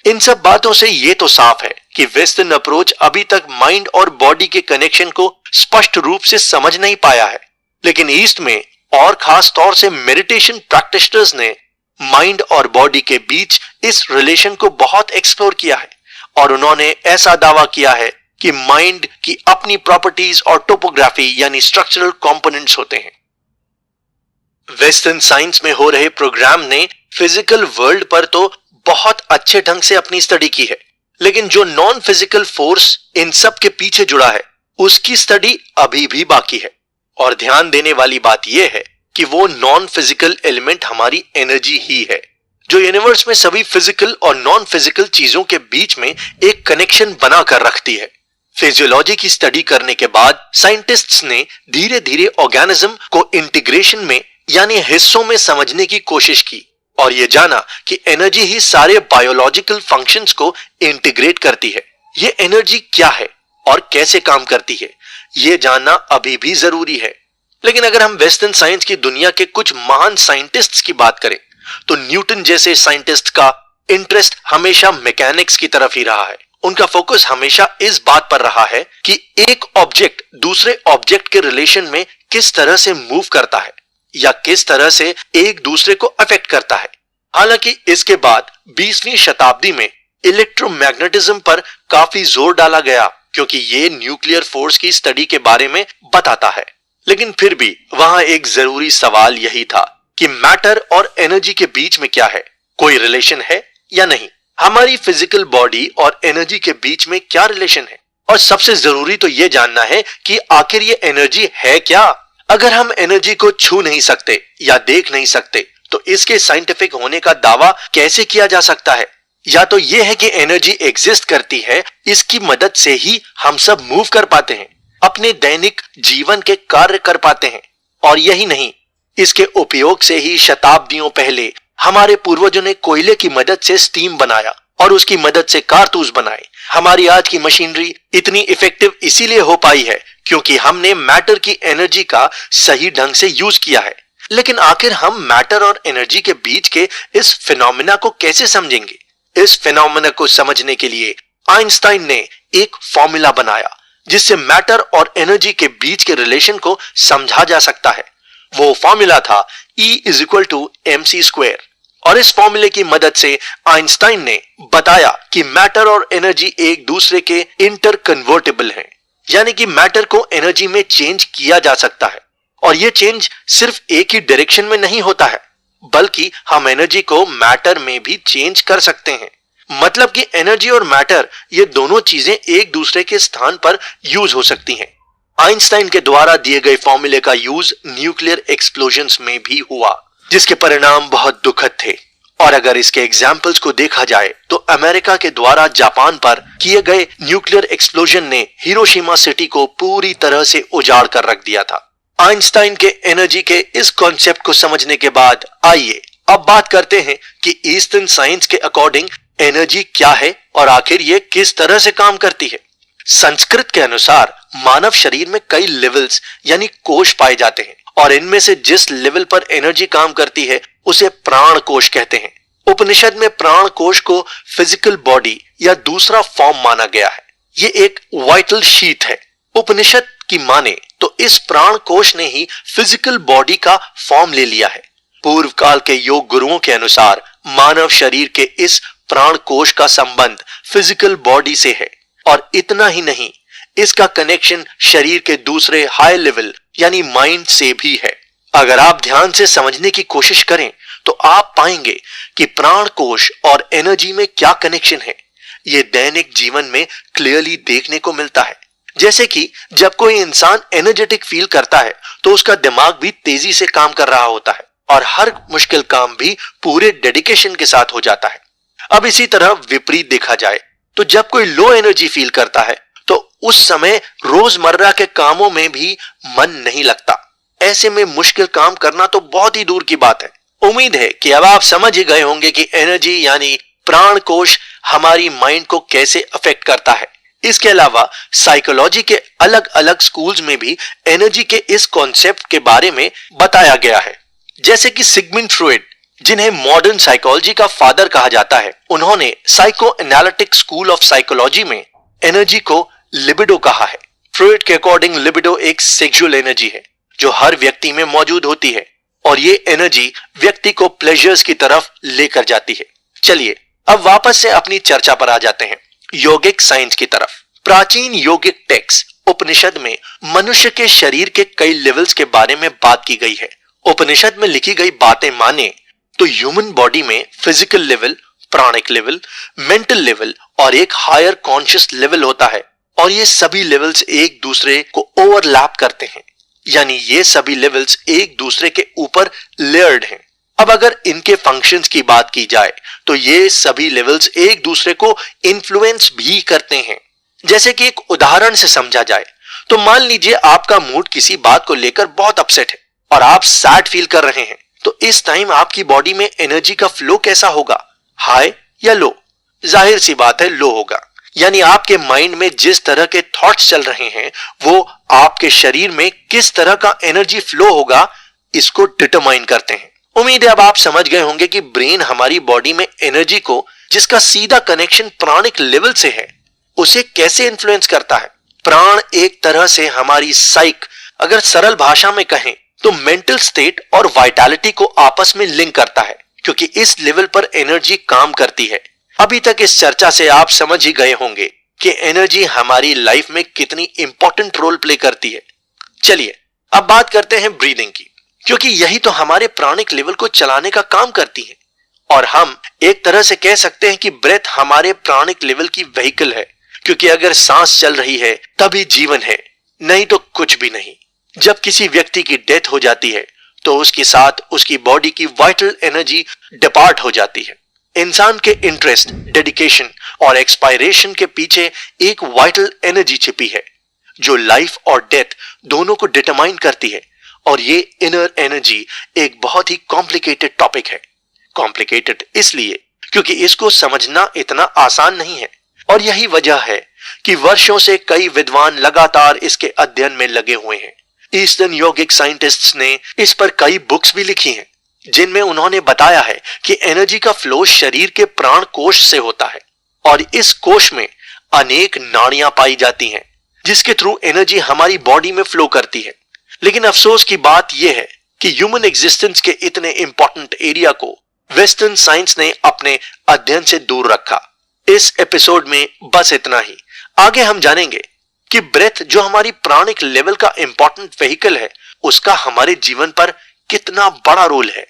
इन सब बातों से ये तो साफ है कि वेस्टर्न अप्रोच अभी तक माइंड और बॉडी के कनेक्शन को स्पष्ट रूप से समझ नहीं पाया है, लेकिन ईस्ट में और खास तौर से मेडिटेशन प्रैक्टिशनर्स ने माइंड और बॉडी के बीच इस रिलेशन को बहुत एक्सप्लोर किया है और उन्होंने ऐसा दावा किया है कि माइंड की अपनी प्रॉपर्टीज और टोपोग्राफी यानी स्ट्रक्चरल कंपोनेंट्स होते हैं। वेस्टर्न साइंस में हो रहे प्रोग्राम ने फिजिकल वर्ल्ड पर तो बहुत अच्छे ढंग से अपनी स्टडी की है, लेकिन जो नॉन फिजिकल फोर्स इन सब के पीछे जुड़ा है उसकी स्टडी अभी भी बाकी है। और ध्यान देने वाली बात यह है कि वो नॉन फिजिकल एलिमेंट हमारी एनर्जी ही है जो यूनिवर्स में सभी फिजिकल और नॉन फिजिकल चीजों के बीच में एक कनेक्शन बनाकर रखती है। फिजियोलॉजी की स्टडी करने के बाद साइंटिस्ट्स ने धीरे धीरे ऑर्गेनिज्म को इंटीग्रेशन में यानी हिस्सों में समझने की कोशिश की और यह जाना कि एनर्जी ही सारे बायोलॉजिकल फंक्शंस को इंटीग्रेट करती है। ये एनर्जी क्या है और कैसे काम करती है ये जानना अभी भी जरूरी है। लेकिन अगर हम वेस्टर्न साइंस की दुनिया के कुछ महान साइंटिस्ट्स की बात करें तो न्यूटन जैसे साइंटिस्ट का इंटरेस्ट हमेशा मैकेनिक्स की तरफ ही रहा है। उनका फोकस हमेशा इस बात पर रहा है कि एक ऑब्जेक्ट दूसरे ऑब्जेक्ट के रिलेशन में किस तरह से मूव करता है या किस तरह से एक दूसरे को अफेक्ट करता है। हालांकि इसके बाद 20वीं शताब्दी में इलेक्ट्रोमैग्नेटिज्म पर काफी जोर डाला गया क्योंकि ये न्यूक्लियर फोर्स की स्टडी के बारे में बताता है। लेकिन फिर भी वहां एक जरूरी सवाल यही था कि मैटर और एनर्जी के बीच में क्या है, कोई रिलेशन है या नहीं। हमारी फिजिकल बॉडी और एनर्जी के बीच में क्या रिलेशन है, और सबसे जरूरी तो यह जानना है कि आखिर ये एनर्जी है क्या। अगर हम एनर्जी को छू नहीं सकते या देख नहीं सकते तो इसके साइंटिफिक होने का दावा कैसे किया जा सकता है। या तो यह है कि एनर्जी एग्जिस्ट करती है, इसकी मदद से ही हम सब मूव कर पाते हैं, अपने दैनिक जीवन के कार्य कर पाते हैं, और यही नहीं, इसके उपयोग से ही शताब्दियों पहले हमारे पूर्वजों ने कोयले की मदद से स्टीम बनाया और उसकी मदद से कारतूस बनाए। हमारी आज की मशीनरी इतनी इफेक्टिव इसीलिए हो पाई है क्योंकि हमने मैटर की एनर्जी का सही ढंग से यूज किया है। लेकिन आखिर हम मैटर और एनर्जी के बीच के इस फिनोमेना को कैसे समझेंगे। इस फिनोमेना को समझने के लिए आइंस्टाइन ने एक फॉर्मूला बनाया जिससे मैटर और एनर्जी के बीच के रिलेशन को समझा जा सकता है। वो फॉर्मूला था E=mc²। और इस फॉर्मूले की मदद से आइंस्टाइन ने बताया कि मैटर और एनर्जी एक दूसरे के इंटर कन्वर्टेबल हैं, यानी कि मैटर को एनर्जी में चेंज किया जा सकता है और यह चेंज सिर्फ एक ही डायरेक्शन में नहीं होता है बल्कि हम एनर्जी को मैटर में भी चेंज कर सकते हैं। मतलब कि एनर्जी और मैटर ये दोनों चीजें एक दूसरे के स्थान पर यूज हो सकती हैं। आइंस्टाइन के द्वारा दिए गए फॉर्मूले का यूज न्यूक्लियर एक्सप्लोजन्स में भी हुआ जिसके परिणाम बहुत दुखद थे। और अगर इसके एग्जाम्पल्स को देखा जाए तो अमेरिका के द्वारा जापान पर किए गए न्यूक्लियर एक्सप्लोजन ने हिरोशिमा सिटी को पूरी तरह से उजाड़ कर रख दिया था। आइंस्टाइन के एनर्जी के इस कॉन्सेप्ट को समझने के बाद आइए अब बात करते हैं कि ईस्टर्न साइंस के अकॉर्डिंग एनर्जी क्या है और आखिर ये किस तरह से काम करती है। संस्कृत के अनुसार मानव शरीर में कई लेवल्स यानी कोश पाए जाते हैं और इनमें से जिस लेवल पर एनर्जी काम करती है उसे प्राण कोश कहते हैं। उपनिषद में प्राण कोश को फिजिकल बॉडी या दूसरा फॉर्म माना गया है। ये एक वाइटल शीट है। उपनिषद की माने तो इस प्राण कोश ने ही फिजिकल बॉडी का फॉर्म ले लिया है। पूर्व काल के योग गुरुओं के अनुसार मानव शरीर के इस प्राण कोश का संबंध फिजिकल बॉडी से है और इतना ही नहीं, इसका कनेक्शन शरीर के दूसरे हाई लेवल यानी माइंड से भी है। अगर आप ध्यान से समझने की कोशिश करें तो आप पाएंगे कि प्राण कोश और एनर्जी में क्या कनेक्शन है ये दैनिक जीवन में क्लियरली देखने को मिलता है। जैसे कि जब कोई इंसान एनर्जेटिक फील करता है तो उसका दिमाग भी तेजी से काम कर रहा होता है और हर मुश्किल काम भी पूरे डेडिकेशन के साथ हो जाता है। अब इसी तरह विपरीत देखा जाए तो जब कोई लो एनर्जी फील करता है तो उस समय रोजमर्रा के कामों में भी मन नहीं लगता। ऐसे में मुश्किल काम करना तो बहुत ही दूर की बात है। उम्मीद है कि अब आप समझ ही गए होंगे कि एनर्जी यानी प्राण कोश हमारी माइंड को कैसे अफेक्ट करता है। इसके अलावा साइकोलॉजी के अलग अलग स्कूल्स में भी एनर्जी के इस कॉन्सेप्ट के बारे में बताया गया है। जैसे कि सिगमंड फ्रॉइड, जिन्हें मॉडर्न साइकोलॉजी का फादर कहा जाता है, उन्होंने psycho analytic school of psychology में एनर्जी को लिबिडो कहा है। फ्रॉइड के अकॉर्डिंग लिबिडो एक सेक्सुअल एनर्जी है जो हर व्यक्ति में मौजूद होती है और ये एनर्जी व्यक्ति को प्लेजर्स की तरफ लेकर जाती है। चलिए अब वापस से अपनी चर्चा पर आ जाते हैं, योगिक साइंस की तरफ। प्राचीन योगिक टेक्स्ट उपनिषद में मनुष्य के शरीर के कई लेवल्स के बारे में बात की गई है। उपनिषद में लिखी गई बातें माने तो ह्यूमन बॉडी में फिजिकल लेवल, प्राणिक लेवल, मेंटल लेवल और एक हायर कॉन्शियस लेवल होता है और ये सभी लेवल्स एक दूसरे को ओवरलैप करते हैं, यानी ये सभी लेवल्स एक दूसरे के ऊपर लेयर्ड हैं। अब अगर इनके फंक्शंस की बात की जाए तो ये सभी लेवल्स एक दूसरे को इन्फ्लुएंस भी करते हैं। जैसे कि एक उदाहरण से समझा जाए तो मान लीजिए आपका मूड किसी बात को लेकर बहुत अपसेट है और आप सैड फील कर रहे हैं, तो इस टाइम आपकी बॉडी में एनर्जी का फ्लो कैसा होगा, हाई या लो? जाहिर सी बात है लो होगा। यानी आपके माइंड में जिस तरह के थॉट्स चल रहे हैं वो आपके शरीर में किस तरह का एनर्जी फ्लो होगा इसको डिटरमाइन करते हैं। उम्मीद है अब आप समझ गए होंगे कि ब्रेन हमारी बॉडी में एनर्जी को, जिसका सीधा कनेक्शन प्राणिक लेवल से है, उसे कैसे इन्फ्लुएंस करता है। प्राण एक तरह से हमारी साइक, अगर सरल भाषा में कहें तो मेंटल स्टेट और वाइटैलिटी को आपस में लिंक करता है, क्योंकि इस लेवल पर एनर्जी काम करती है। अभी तक इस चर्चा से आप समझ ही गए होंगे कि एनर्जी हमारी लाइफ में कितनी इंपॉर्टेंट रोल प्ले करती है। चलिए अब बात करते हैं ब्रीदिंग की, क्योंकि यही तो हमारे प्राणिक लेवल को चलाने का काम करती है। और हम एक तरह से कह सकते हैं कि ब्रेथ हमारे प्राणिक लेवल की व्हीकल है, क्योंकि अगर सांस चल रही है तभी जीवन है, नहीं तो कुछ भी नहीं। जब किसी व्यक्ति की डेथ हो जाती है तो उसके साथ उसकी बॉडी की वाइटल एनर्जी डिपार्ट हो जाती है। इंसान के इंटरेस्ट, डेडिकेशन और एक्सपायरेशन के पीछे एक वाइटल एनर्जी छिपी है जो लाइफ और डेथ दोनों को डिटरमाइन करती है। और ये इनर एनर्जी एक बहुत ही कॉम्प्लिकेटेड टॉपिक है। कॉम्प्लिकेटेड इसलिए क्योंकि इसको समझना इतना आसान नहीं है, और यही वजह है कि वर्षों से कई विद्वान लगातार इसके अध्ययन में लगे हुए हैं। ईस्टर्न योगिक साइंटिस्ट्स ने इस पर कई बुक्स भी लिखी हैं, जिनमें उन्होंने बताया है कि एनर्जी का फ्लो शरीर के प्राण कोश से होता है और इस कोश में अनेक नाड़ियां पाई जाती हैं जिसके थ्रू एनर्जी हमारी बॉडी में फ्लो करती है। लेकिन अफसोस की बात यह है कि ह्यूमन एग्जिस्टेंस के इतने इंपॉर्टेंट एरिया को वेस्टर्न साइंस ने अपने अध्ययन से दूर रखा। इस एपिसोड में बस इतना ही। आगे हम जानेंगे कि ब्रेथ, जो हमारी प्राणिक लेवल का इंपॉर्टेंट व्हीकल है, उसका हमारे जीवन पर कितना बड़ा रोल है।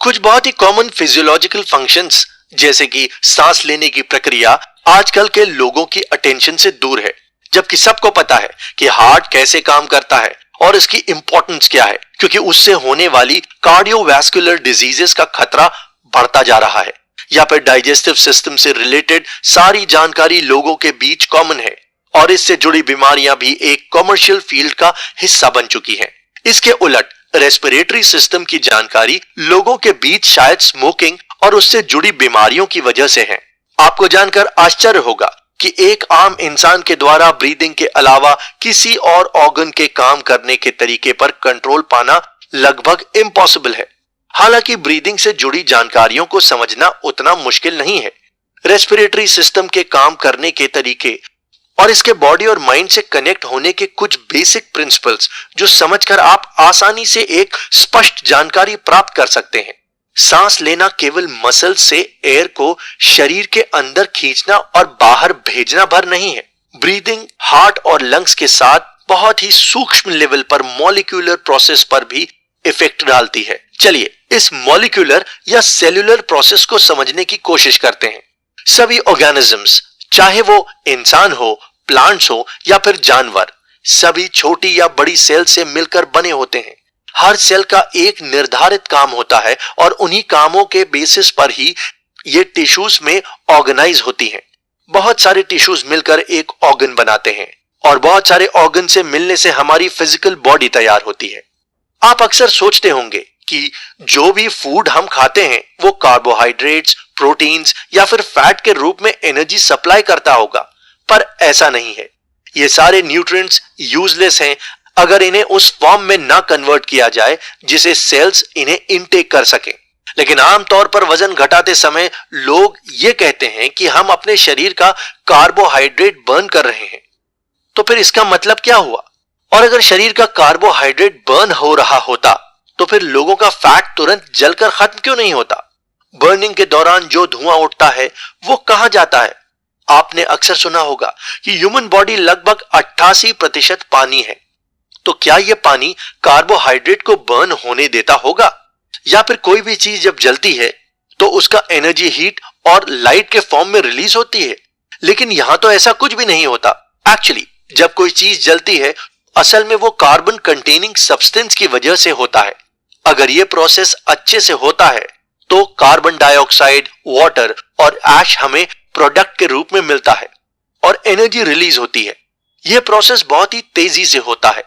कुछ बहुत ही कॉमन फिजियोलॉजिकल फंक्शंस जैसे कि सांस लेने की प्रक्रिया आजकल के लोगों की अटेंशन से दूर है, जबकि सबको पता है कि हार्ट कैसे काम करता है और इसकी इंपॉर्टेंस क्या है, क्योंकि उससे होने वाली कार्डियोवैस्कुलर डिजीजेस का खतरा बढ़ता जा रहा है। या फिर डाइजेस्टिव सिस्टम से रिलेटेड सारी जानकारी लोगों के बीच कॉमन है और इससे जुड़ी बीमारियां भी एक कमर्शियल फील्ड का हिस्सा बन चुकी हैं। इसके उलट रेस्पिरेटरी सिस्टम की जानकारी लोगों के बीच शायद स्मोकिंग और उससे जुड़ी बीमारियों की वजह से है। आपको जानकर आश्चर्य होगा कि एक आम इंसान के द्वारा ब्रीदिंग के अलावा किसी और ऑर्गन के काम करने के तरीके पर कंट्रोल पाना लगभग इम्पॉसिबल है। हालांकि ब्रीदिंग से जुड़ी जानकारियों को समझना उतना मुश्किल नहीं है। रेस्पिरेटरी सिस्टम के काम करने के तरीके और इसके बॉडी और माइंड से कनेक्ट होने के कुछ बेसिक प्रिंसिपल्स जो समझकर आप आसानी से एक स्पष्ट जानकारी प्राप्त कर सकते हैं। सांस लेना केवल मसल से एयर को शरीर के अंदर खींचना और बाहर भेजना भर नहीं है। ब्रीदिंग हार्ट और लंग्स के साथ बहुत ही सूक्ष्म लेवल पर मॉलिक्यूलर प्रोसेस पर भी इफेक्ट डालती है। चलिए इस मॉलिक्यूलर या सेल्यूलर प्रोसेस को समझने की कोशिश करते हैं। सभी ऑर्गेनिजम्स, चाहे वो इंसान हो, प्लांट्स हो या फिर जानवर, सभी छोटी या बड़ी सेल से मिलकर बने होते हैं। हर सेल का एक निर्धारित काम होता है और उन्हीं कामों के बेसिस पर ही ये टिश्यूज में ऑर्गेनाइज होती हैं। बहुत सारे टिश्यूज मिलकर एक ऑर्गन बनाते हैं और बहुत सारे ऑर्गन से मिलने से हमारी फिजिकल बॉडी तैयार होती है। आप अक्सर सोचते होंगे कि जो भी फूड हम खाते हैं वो कार्बोहाइड्रेट्स, प्रोटीन्स या फिर फैट के रूप में एनर्जी सप्लाई करता होगा, पर ऐसा नहीं है। ये सारे न्यूट्रिएंट्स यूजलेस हैं अगर इन्हें उस फॉर्म में ना कन्वर्ट किया जाए जिसे सेल्स इन्हें इनटेक कर सकें। लेकिन आमतौर पर वजन घटाते समय लोग ये कहते हैं कि हम अपने शरीर का कार्बोहाइड्रेट बर्न कर रहे हैं। तो फिर इसका मतलब क्या हुआ? और अगर शरीर का कार्बोहाइड्रेट बर्न हो रहा होता तो फिर लोगों का फैट तुरंत जलकर खत्म क्यों नहीं होता? बर्निंग के दौरान जो धुआं उठता है वो कहां जाता है? आपने अक्सर सुना होगा कि ह्यूमन बॉडी लगभग 88% पानी है। तो क्या यह पानी कार्बोहाइड्रेट को बर्न होने देता होगा? या फिर कोई भी चीज जब जलती है तो उसका एनर्जी हीट और लाइट के फॉर्म में रिलीज होती है? लेकिन यहां तो ऐसा कुछ भी नहीं होता। एक्चुअली जब कोई चीज जलती है असल में वो कार्बन कंटेनिंग सब्सटेंस की वजह से होता है। अगर ये प्रोसेस अच्छे से होता है तो कार्बन डाइऑक्साइड, वाटर और ऐश हमें प्रोडक्ट के रूप में मिलता है और एनर्जी रिलीज होती है। यह प्रोसेस बहुत ही तेजी से होता है।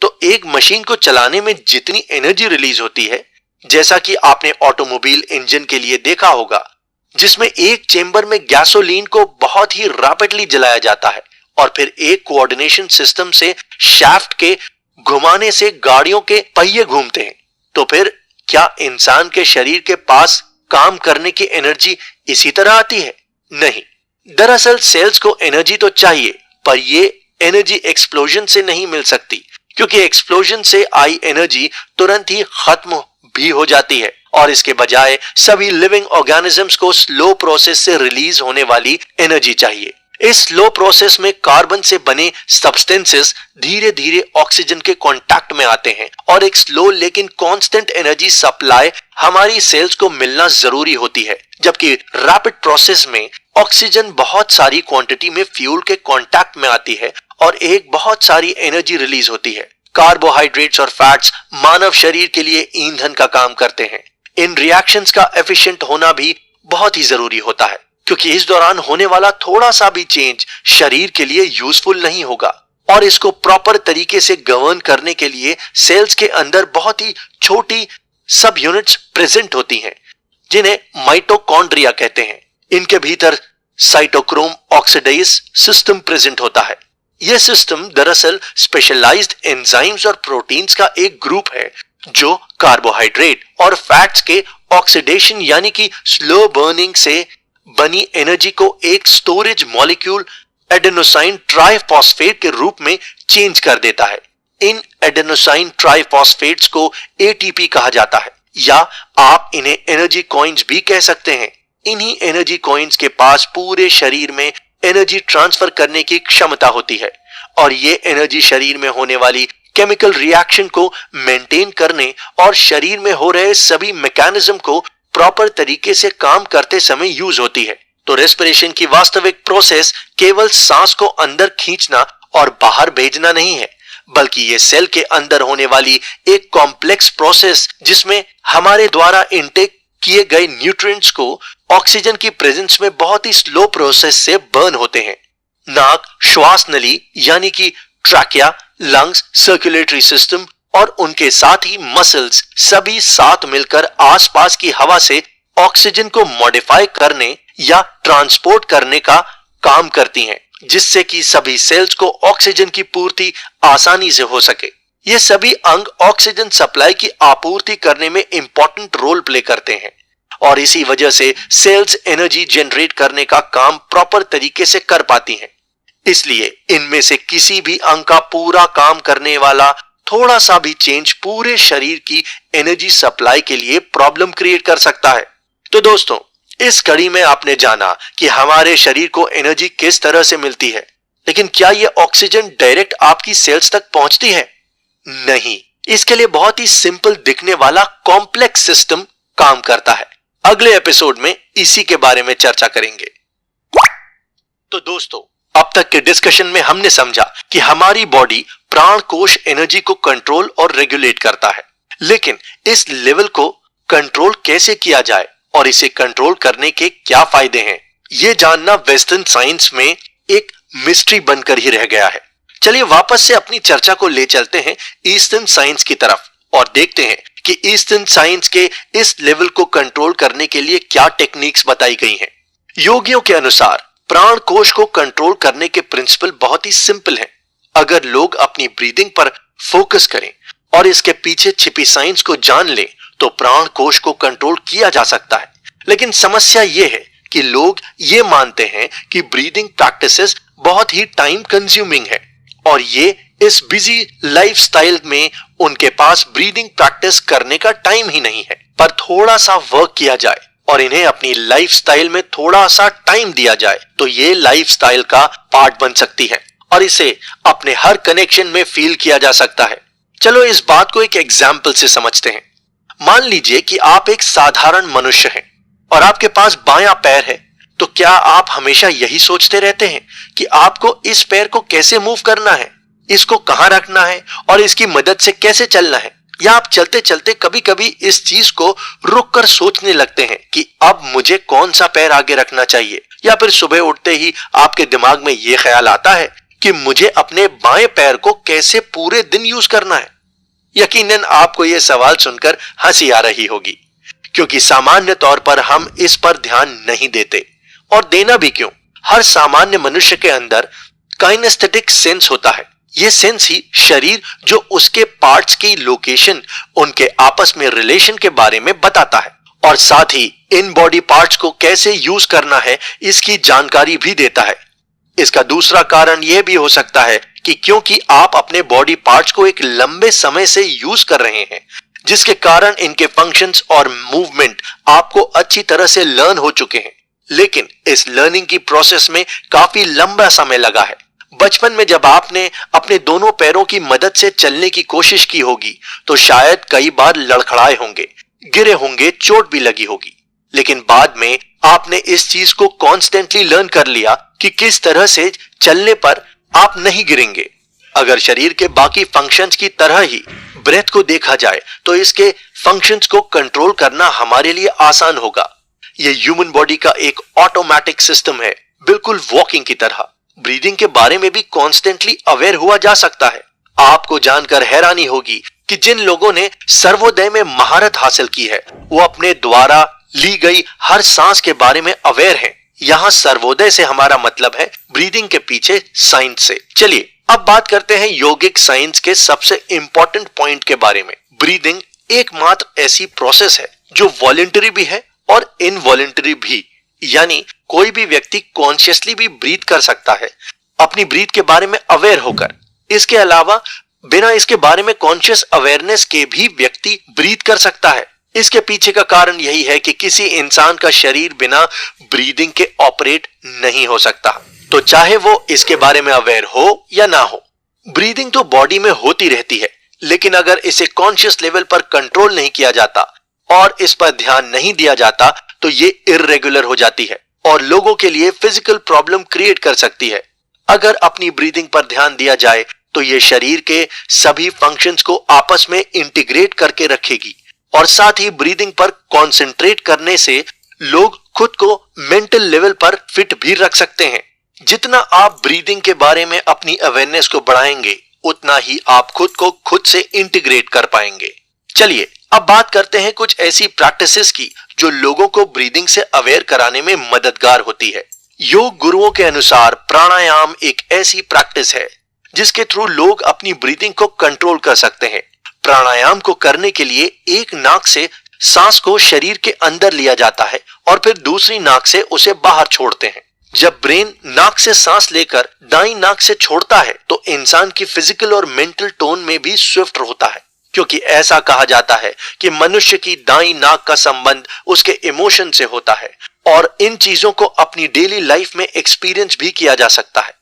तो एक मशीन को चलाने में जितनी एनर्जी रिलीज होती है, जैसा कि आपने ऑटोमोबाइल इंजन के लिए देखा होगा, जिसमें एक चेंबर में गैसोलीन को बहुत ही रैपिडली जलाया जाता है और फिर एक कोऑर्डिनेशन सिस्टम से शाफ्ट के घुमाने से गाड़ियों के पहिए घूमते हैं। तो फिर क्या इंसान के शरीर के पास काम करने की एनर्जी इसी तरह आती है? नहीं। दरअसल सेल्स को एनर्जी तो चाहिए, पर ये एनर्जी एक्सप्लोजन से नहीं मिल सकती, क्योंकि एक्सप्लोजन से आई एनर्जी तुरंत ही खत्म भी हो जाती है और इसके बजाय सभी लिविंग ऑर्गेनिजम्स को स्लो प्रोसेस से रिलीज होने वाली एनर्जी चाहिए। इस स्लो प्रोसेस में कार्बन से बने सब्सटेंसेस धीरे धीरे ऑक्सीजन के कांटेक्ट में आते हैं और एक स्लो लेकिन कांस्टेंट एनर्जी सप्लाई हमारी सेल्स को मिलना जरूरी होती है। जबकि रैपिड प्रोसेस में ऑक्सीजन बहुत सारी क्वांटिटी में फ्यूल के कांटेक्ट में आती है और एक बहुत सारी एनर्जी रिलीज होती है। कार्बोहाइड्रेट्स और फैट्स मानव शरीर के लिए ईंधन का काम करते हैं। इन रिएक्शंस का एफिशिएंट होना भी बहुत ही जरूरी होता है, क्योंकि इस दौरान होने वाला थोड़ा सा भी चेंज शरीर के लिए यूजफुल नहीं होगा और इसको प्रॉपर तरीके से गवर्न करने के लिए सेल्स के अंदर बहुत ही छोटी सब यूनिट्स प्रेजेंट होती हैं, जिन्हें माइटोकॉन्ड्रिया कहते हैं। इनके भीतर साइटोक्रोम ऑक्सीडेज सिस्टम प्रेजेंट होता है। यह सिस्टम दरअसल स्पेशलाइज्ड एंजाइम्स और प्रोटीन्स का एक ग्रुप है जो कार्बोहाइड्रेट और फैट्स के ऑक्सीडेशन यानी कि स्लो बर्निंग से बनी एनर्जी को एक स्टोरेज मॉलिक्यूल एडेनोसाइन ट्राइफॉस्फेट के रूप में चेंज कर देता है। इन एडेनोसाइन ट्राइफॉस्फेट्स को एटीपी कहा जाता है, या आप इन्हें एनर्जी कॉइन्स भी कह सकते हैं। इन्हीं एनर्जी कॉइन्स के पास पूरे शरीर में एनर्जी ट्रांसफर करने की क्षमता होती है और ये एनर्जी शरीर में होने वाली केमिकल रिएक्शन को मेंटेन करने और शरीर में हो रहे सभी मैकेनिज्म को प्रॉपर तरीके से काम करते समय यूज होती है। तो रेस्पिरेशन की वास्तविक प्रोसेस केवल सांस को अंदर खींचना और बाहर भेजना नहीं है, बल्कि ये सेल के अंदर होने वाली एक कॉम्प्लेक्स प्रोसेस जिसमें हमारे द्वारा इनटेक किए गए न्यूट्रिएंट्स को ऑक्सीजन की प्रेजेंस में बहुत ही स्लो प्रोसेस से बर्न होते हैं। नाक, श्वास नली यानी कि ट्रैकिया, लंग्स, सर्कुलेटरी सिस्टम और उनके साथ ही मसल्स सभी साथ मिलकर आसपास की हवा से ऑक्सीजन को मॉडिफाई करने या ट्रांसपोर्ट करने का काम करती हैं, जिससे कि सभी सेल्स को ऑक्सीजन की पूर्ति आसानी से हो सके। ये सभी अंग ऑक्सीजन सप्लाई की आपूर्ति करने में इंपॉर्टेंट रोल प्ले करते हैं और इसी वजह से सेल्स एनर्जी जनरेट करने का काम प्रॉपर तरीके से कर पाती हैं। इसलिए इनमें से किसी भी अंग का पूरा काम करने वाला थोड़ा सा भी चेंज पूरे शरीर की एनर्जी सप्लाई के लिए प्रॉब्लम क्रिएट कर सकता है। तो दोस्तों, इस कड़ी में आपने जाना कि हमारे शरीर को एनर्जी किस तरह से मिलती है, लेकिन क्या यह ऑक्सीजन डायरेक्ट आपकी सेल्स तक पहुंचती है? नहीं, इसके लिए बहुत ही सिंपल दिखने वाला कॉम्प्लेक्स सिस्टम काम करता है। अगले एपिसोड में इसी के बारे में चर्चा करेंगे। तो दोस्तों, अब तक के डिस्कशन में हमने समझा कि हमारी बॉडी प्राण कोश एनर्जी को कंट्रोल और रेगुलेट करता है, लेकिन इस लेवल को कंट्रोल कैसे किया जाए और इसे कंट्रोल करने के क्या फायदे हैं, ये जानना वेस्टर्न साइंस में एक मिस्ट्री बनकर ही रह गया है। चलिए वापस से अपनी चर्चा को ले चलते हैं ईस्टर्न साइंस की तरफ और देखते हैं कि ईस्टर्न साइंस के इस लेवल को कंट्रोल करने के लिए क्या टेक्निक्स बताई गई हैं। योगियों के अनुसार प्राण कोश को कंट्रोल करने के प्रिंसिपल बहुत ही सिंपल हैं। अगर लोग अपनी ब्रीदिंग पर फोकस करें और इसके पीछे छिपी साइंस को जान लें तो प्राण कोश को कंट्रोल किया जा सकता है। लेकिन समस्या यह है कि लोग ये मानते हैं कि ब्रीदिंग प्रैक्टिसेस बहुत ही टाइम कंज्यूमिंग है और ये इस बिजी लाइफस्टाइल में उनके पास ब्रीदिंग प्रैक्टिस करने का टाइम ही नहीं है। पर थोड़ा सा वर्क किया जाए और इन्हें अपनी लाइफस्टाइल में थोड़ा सा टाइम दिया जाए तो ये लाइफस्टाइल का पार्ट बन सकती है और इसे अपने हर कनेक्शन में फील किया जा सकता है। चलो इस बात को एक एग्जाम्पल से समझते हैं। मान लीजिए कि आप एक साधारण मनुष्य हैं और आपके पास बायां पैर है, तो क्या आप हमेशा यही सोचते रहते हैं कि आपको इस पैर को कैसे मूव करना है, इसको कहां रखना है और इसकी मदद से कैसे चलना है? या आप चलते चलते कभी कभी इस चीज को रुककर सोचने लगते हैं कि अब मुझे कौन सा पैर आगे रखना चाहिए, या फिर सुबह उठते ही आपके दिमाग में यह ख्याल आता है कि मुझे अपने बाएं पैर को कैसे पूरे दिन यूज करना है। यकीनन आपको यह सवाल सुनकर हंसी आ रही होगी, क्योंकि सामान्य तौर पर हम इस पर ध्यान नहीं देते, और देना भी क्यों। हर सामान्य मनुष्य के अंदर काइनेस्थेटिक सेंस होता है। यह सेंस ही शरीर जो उसके पार्ट्स की लोकेशन, उनके आपस में रिलेशन के बारे में बताता है, और साथ ही इन बॉडी पार्ट्स को कैसे यूज करना है इसकी जानकारी भी देता है। इसका दूसरा कारण यह भी हो सकता है कि क्योंकि आप अपने बॉडी पार्ट्स को एक लंबे समय से यूज कर रहे हैं, जिसके कारण इनके फंक्शंस और मूवमेंट आपको अच्छी तरह से लर्न हो चुके हैं। लेकिन इस लर्निंग की प्रोसेस में काफी लंबा समय लगा है। बचपन में जब आपने अपने दोनों पैरों की मदद से चलने की कोशिश की होगी तो शायद कई बार लड़खड़ाए होंगे, गिरे होंगे, चोट भी लगी होगी। लेकिन बाद में आपने इस चीज को कॉन्स्टेंटली लर्न कर लिया कि किस तरह से चलने पर आप नहीं गिरेंगे। अगर शरीर के बाकी फंक्शंस की तरह ही ब्रेथ को देखा जाए तो इसके फंक्शंस को कंट्रोल करना हमारे लिए आसान होगा। यह ह्यूमन बॉडी का एक ऑटोमेटिक सिस्टम है, बिल्कुल वॉकिंग की तरह। ब्रीदिंग के बारे में भी कॉन्स्टेंटली अवेयर हुआ जा सकता है। आपको जानकर हैरानी होगी कि जिन लोगों ने सर्वोदय में महारत हासिल की है वो अपने द्वारा ली गई हर सांस के बारे में अवेयर हैं। यहाँ सर्वोदय से हमारा मतलब है ब्रीदिंग के पीछे साइंस से। चलिए अब बात करते हैं योगिक साइंस के सबसे इंपॉर्टेंट पॉइंट के बारे में। ब्रीदिंग एकमात्र ऐसी प्रोसेस है जो वॉलंटरी भी है और इनवॉलंटरी भी, यानी कोई भी व्यक्ति कॉन्शियसली भी ब्रीथ कर सकता है अपनी ब्रीथ के बारे में अवेयर होकर। इसके अलावा बिना इसके बारे में कॉन्शियस अवेयरनेस के भी व्यक्ति ब्रीथ कर सकता है। इसके पीछे का कारण यही है कि किसी इंसान का शरीर बिना ब्रीदिंग के ऑपरेट नहीं हो सकता, तो चाहे वो इसके बारे में अवेयर हो या ना हो। ब्रीदिंग तो बॉडी में होती रहती है, लेकिन अगर इसे कॉन्शियस लेवल पर कंट्रोल नहीं किया जाता और इस पर ध्यान नहीं दिया जाता तो ये इर्रेगुलर हो जाती है और लोगों के लिए फिजिकल प्रॉब्लम क्रिएट कर सकती है। अगर अपनी ब्रीदिंग पर ध्यान दिया जाए तो ये शरीर के सभी फंक्शंस को आपस में इंटीग्रेट करके रखेगी, और साथ ही ब्रीदिंग पर कंसंट्रेट करने से लोग खुद को मेंटल लेवल पर फिट भी रख सकते हैं। जितना आप ब्रीदिंग के बारे में अपनी अवेयरनेस को बढ़ाएंगे उतना ही आप खुद को खुद से इंटीग्रेट कर पाएंगे। चलिए अब बात करते हैं कुछ ऐसी प्रैक्टिसेस की जो लोगों को ब्रीदिंग से अवेयर कराने में मददगार होती है। योग गुरुओं के अनुसार प्राणायाम एक ऐसी प्रैक्टिस है जिसके थ्रू लोग अपनी ब्रीदिंग को कंट्रोल कर सकते हैं। प्राणायाम को करने के लिए एक नाक से सांस को शरीर के अंदर लिया जाता है और फिर दूसरी नाक से उसे बाहर छोड़ते हैं। जब ब्रेन नाक से सांस लेकर दाईं नाक से छोड़ता है तो इंसान की फिजिकल और मेंटल टोन में भी स्विफ्ट होता है, क्योंकि ऐसा कहा जाता है कि मनुष्य की दाईं नाक का संबंध उसके इमोशन से होता है और इन चीजों को अपनी डेली लाइफ में एक्सपीरियंस भी किया जा सकता है।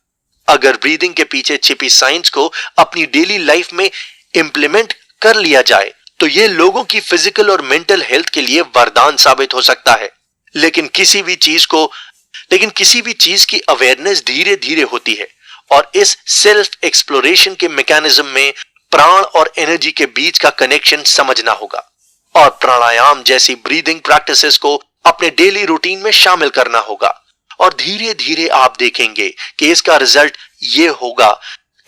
अगर ब्रीदिंग के पीछे छिपी साइंस को अपनी डेली लाइफ में इंप्लीमेंट कर लिया जाए तो ये लोगों की फिजिकल और मेंटल हेल्थ के लिए वरदान साबित हो सकता है। लेकिन किसी भी चीज की अवेयरनेस धीरे धीरे होती है और इस सेल्फ एक्सप्लोरेशन के मैकेनिज्म में प्राण और एनर्जी के बीच का कनेक्शन समझना होगा और प्राणायाम जैसी ब्रीदिंग प्रैक्टिसेस को अपने डेली रूटीन में शामिल करना होगा। और धीरे धीरे आप देखेंगे कि इसका रिजल्ट ये होगा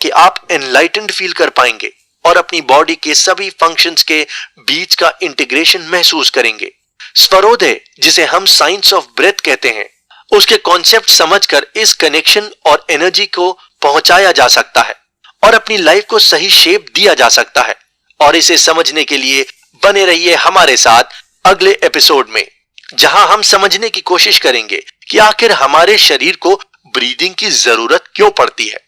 कि आप एनलाइटेंड फील कर पाएंगे और अपनी बॉडी के सभी फंक्शंस के बीच का इंटीग्रेशन महसूस करेंगे। स्वरोदय, जिसे हम साइंस ऑफ ब्रेथ कहते हैं, उसके कॉन्सेप्ट समझकर इस कनेक्शन और एनर्जी को पहुंचाया जा सकता है और अपनी लाइफ को सही शेप दिया जा सकता है। और इसे समझने के लिए बने रहिए हमारे साथ अगले एपिसोड में, जहां हम समझने की कोशिश करेंगे कि आखिर हमारे शरीर को ब्रीदिंग की जरूरत क्यों पड़ती है।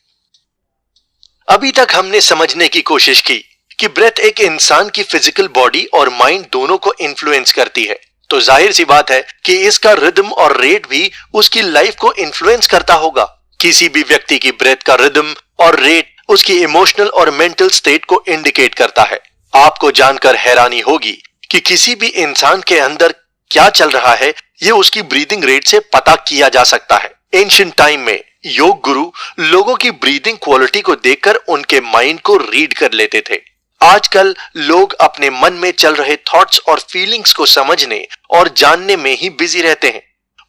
अभी तक हमने समझने की कोशिश की कि ब्रेथ एक इंसान की फिजिकल बॉडी और माइंड दोनों को इन्फ्लुएंस करती है, तो जाहिर सी बात है कि इसका रिदम और रेट भी उसकी लाइफ को इन्फ्लुएंस करता होगा। किसी भी व्यक्ति की ब्रेथ का रिदम और रेट उसकी इमोशनल और मेंटल स्टेट को इंडिकेट करता है। आपको जानकर हैरानी होगी कि किसी भी इंसान के अंदर क्या चल रहा है ये उसकी ब्रीदिंग रेट से पता किया जा सकता है। एंशिएंट टाइम में योग गुरु लोगों की ब्रीदिंग क्वालिटी को देखकर उनके माइंड को रीड कर लेते थे। आजकल लोग अपने मन में चल रहे थॉट्स और फीलिंग्स को समझने और जानने में ही बिजी रहते हैं।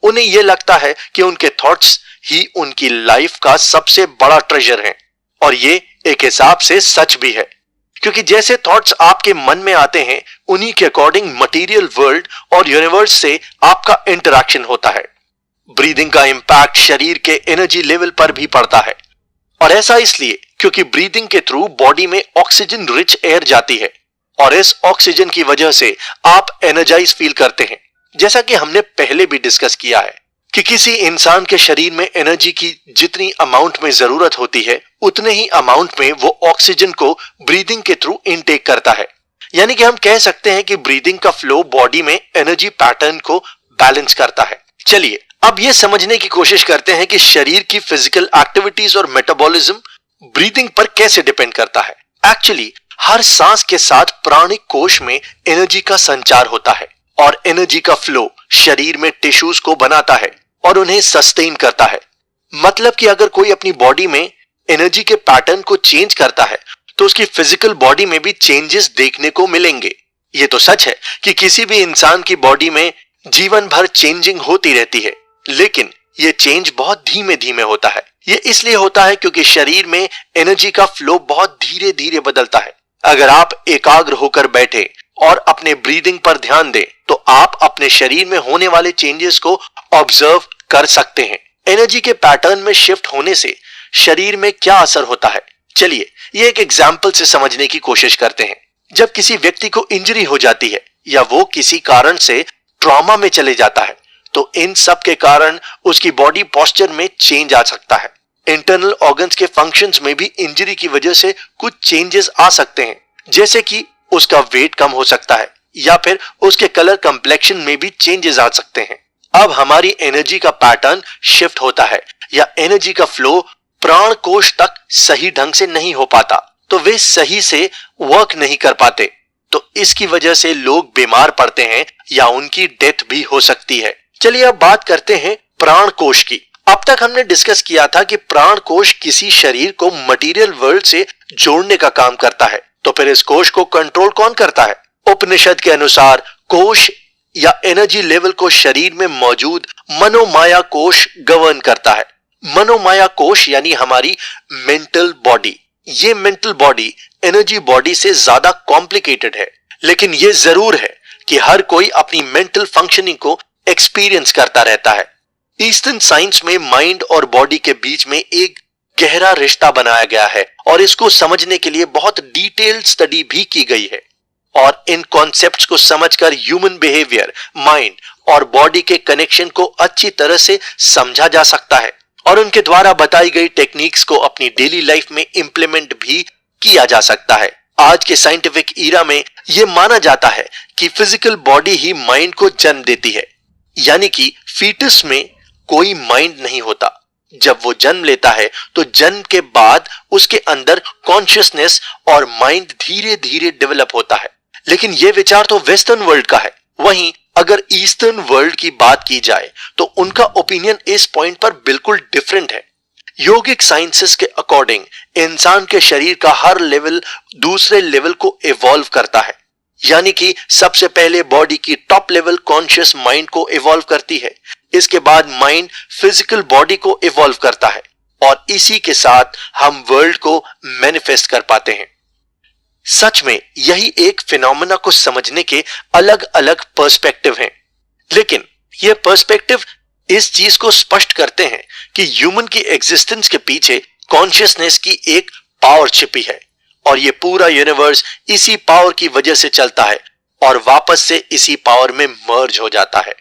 उन्हें यह लगता है कि उनके थॉट्स ही उनकी लाइफ का सबसे बड़ा ट्रेजर है। और ये एक हिसाब से सच भी है, क्योंकि जैसे थॉट्स आपके मन में आते हैं उन्हीं के अकॉर्डिंग मटेरियल वर्ल्ड और यूनिवर्स से आपका इंटरेक्शन होता है। ब्रीदिंग का इंपैक्ट शरीर के एनर्जी लेवल पर भी पड़ता है, और ऐसा इसलिए क्योंकि ब्रीदिंग के थ्रू बॉडी में ऑक्सीजन रिच एयर जाती है और इस ऑक्सीजन की वजह से आप एनर्जाइज फील करते हैं। जैसा कि हमने पहले भी डिस्कस किया है कि किसी इंसान के शरीर में एनर्जी की जितनी अमाउंट में जरूरत होती है उतने ही अमाउंट में वो ऑक्सीजन को ब्रीदिंग के थ्रू इनटेक करता है। यानी कि हम कह सकते हैं कि ब्रीदिंग का फ्लो बॉडी में एनर्जी पैटर्न को बैलेंस करता है। चलिए अब ये समझने की कोशिश करते हैं कि शरीर की फिजिकल एक्टिविटीज और मेटाबॉलिज्म ब्रीदिंग पर कैसे डिपेंड करता है। एक्चुअली हर सांस के साथ प्राणिक कोश में एनर्जी का संचार होता है और एनर्जी का फ्लो शरीर में टिश्यूज को बनाता है और उन्हें सस्टेन करता है। मतलब कि अगर कोई अपनी बॉडी में एनर्जी के पैटर्न को चेंज करता है तो उसकी फिजिकल बॉडी में भी चेंजेस देखने को मिलेंगे। ये तो सच है कि किसी भी इंसान की बॉडी में जीवन भर चेंजिंग होती रहती है, लेकिन ये चेंज बहुत धीमे धीमे होता है। ये इसलिए होता है क्योंकि शरीर में एनर्जी का फ्लो बहुत धीरे धीरे बदलता है। अगर आप एकाग्र होकर बैठे और अपने ब्रीदिंग पर ध्यान दें तो आप अपने शरीर में होने वाले चेंजेस को ऑब्जर्व कर सकते हैं। एनर्जी के पैटर्न में शिफ्ट होने से शरीर में क्या असर होता है, चलिए ये एक एग्जाम्पल से समझने की कोशिश करते हैं। जब किसी व्यक्ति को इंजरी हो जाती है या वो किसी कारण से ट्रॉमा में चले जाता है तो इन सब के कारण उसकी बॉडी पोस्चर में चेंज आ सकता है। इंटरनल ऑर्गन्स के फंक्शंस में भी इंजरी की वजह से कुछ चेंजेस आ सकते हैं, जैसे कि उसका वेट कम हो सकता है या फिर उसके कलर कंप्लेक्शन में भी चेंजेस आ सकते हैं। अब हमारी एनर्जी का पैटर्न शिफ्ट होता है या एनर्जी का फ्लो प्राण कोश तक सही ढंग से नहीं हो पाता तो वे सही से वर्क नहीं कर पाते, तो इसकी वजह से लोग बीमार पड़ते हैं या उनकी डेथ भी हो सकती है। चलिए अब बात करते हैं प्राण कोश की। अब तक हमने डिस्कस किया था कि प्राण कोश किसी शरीर को मटेरियल वर्ल्ड से जोड़ने का काम करता है, तो फिर इस कोश को कंट्रोल कौन करता है? उपनिषद के अनुसार कोश या एनर्जी लेवल को शरीर में मौजूद मनोमाया कोश गवर्न करता है। मनोमाया कोश यानी हमारी मेंटल बॉडी। ये मेंटल बॉडी एनर्जी बॉडी से ज्यादा कॉम्प्लिकेटेड है, लेकिन ये जरूर है कि हर कोई अपनी मेंटल फंक्शनिंग को एक्सपीरियंस करता रहता है। ईस्टर्न साइंस में माइंड और बॉडी के बीच में एक गहरा रिश्ता बनाया गया है और इसको समझने के लिए बहुत डिटेल्ड स्टडी भी की गई है और इन कॉन्सेप्ट्स को समझकर ह्यूमन बिहेवियर, माइंड और बॉडी के कनेक्शन को अच्छी तरह से समझा जा सकता है और उनके द्वारा बताई गई टेक्निक्स को अपनी डेली लाइफ में इंप्लीमेंट भी किया जा सकता है। आज के साइंटिफिक ईरा में यह माना जाता है कि फिजिकल बॉडी ही माइंड को जन्म देती है, यानी कि फीटस में कोई माइंड नहीं होता जब वो जन्म लेता है तो जन्म के बाद उसके अंदर कॉन्शियसनेस और माइंड धीरे धीरे डेवलप होता है। लेकिन ये विचार तो वेस्टर्न वर्ल्ड का है। वहीं अगर ईस्टर्न वर्ल्ड की बात की जाए तो उनका ओपिनियन इस पॉइंट पर बिल्कुल डिफरेंट है। योगिक साइंसेस के अकॉर्डिंग इंसान के शरीर का हर लेवल दूसरे लेवल को इवॉल्व करता है, यानी कि सबसे पहले बॉडी की टॉप लेवल कॉन्शियस माइंड को इवॉल्व करती है, इसके बाद माइंड फिजिकल बॉडी को इवॉल्व करता है और इसी के साथ हम वर्ल्ड को मैनिफेस्ट कर पाते हैं। सच में यही एक फिनोमेना को समझने के अलग अलग पर्सपेक्टिव हैं, लेकिन ये पर्सपेक्टिव इस चीज को स्पष्ट करते हैं कि ह्यूमन की एग्जिस्टेंस के पीछे कॉन्शियसनेस की एक पावर छिपी है और ये पूरा यूनिवर्स इसी पावर की वजह से चलता है और वापस से इसी पावर में मर्ज हो जाता है।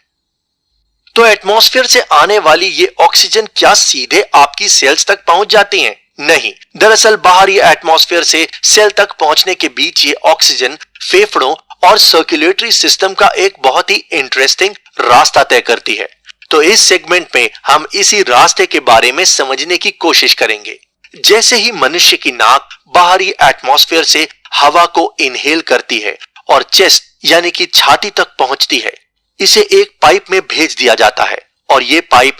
तो एटमॉस्फेयर से आने वाली ये ऑक्सीजन क्या सीधे आपकी सेल्स तक पहुंच जाती हैं? नहीं, दरअसल बाहरी एटमॉस्फेयर से सेल तक पहुंचने के बीच ये ऑक्सीजन फेफड़ों और सर्कुलेटरी सिस्टम का एक बहुत ही इंटरेस्टिंग रास्ता तय करती है। तो इस सेगमेंट में हम इसी रास्ते के बारे में समझने की कोशिश करेंगे। जैसे ही मनुष्य की नाक बाहरी एटमॉस्फेयर से हवा को इनहेल करती है और चेस्ट यानी कि छाती तक पहुंचती है, इसे एक पाइप में भेज दिया जाता है और ये पाइप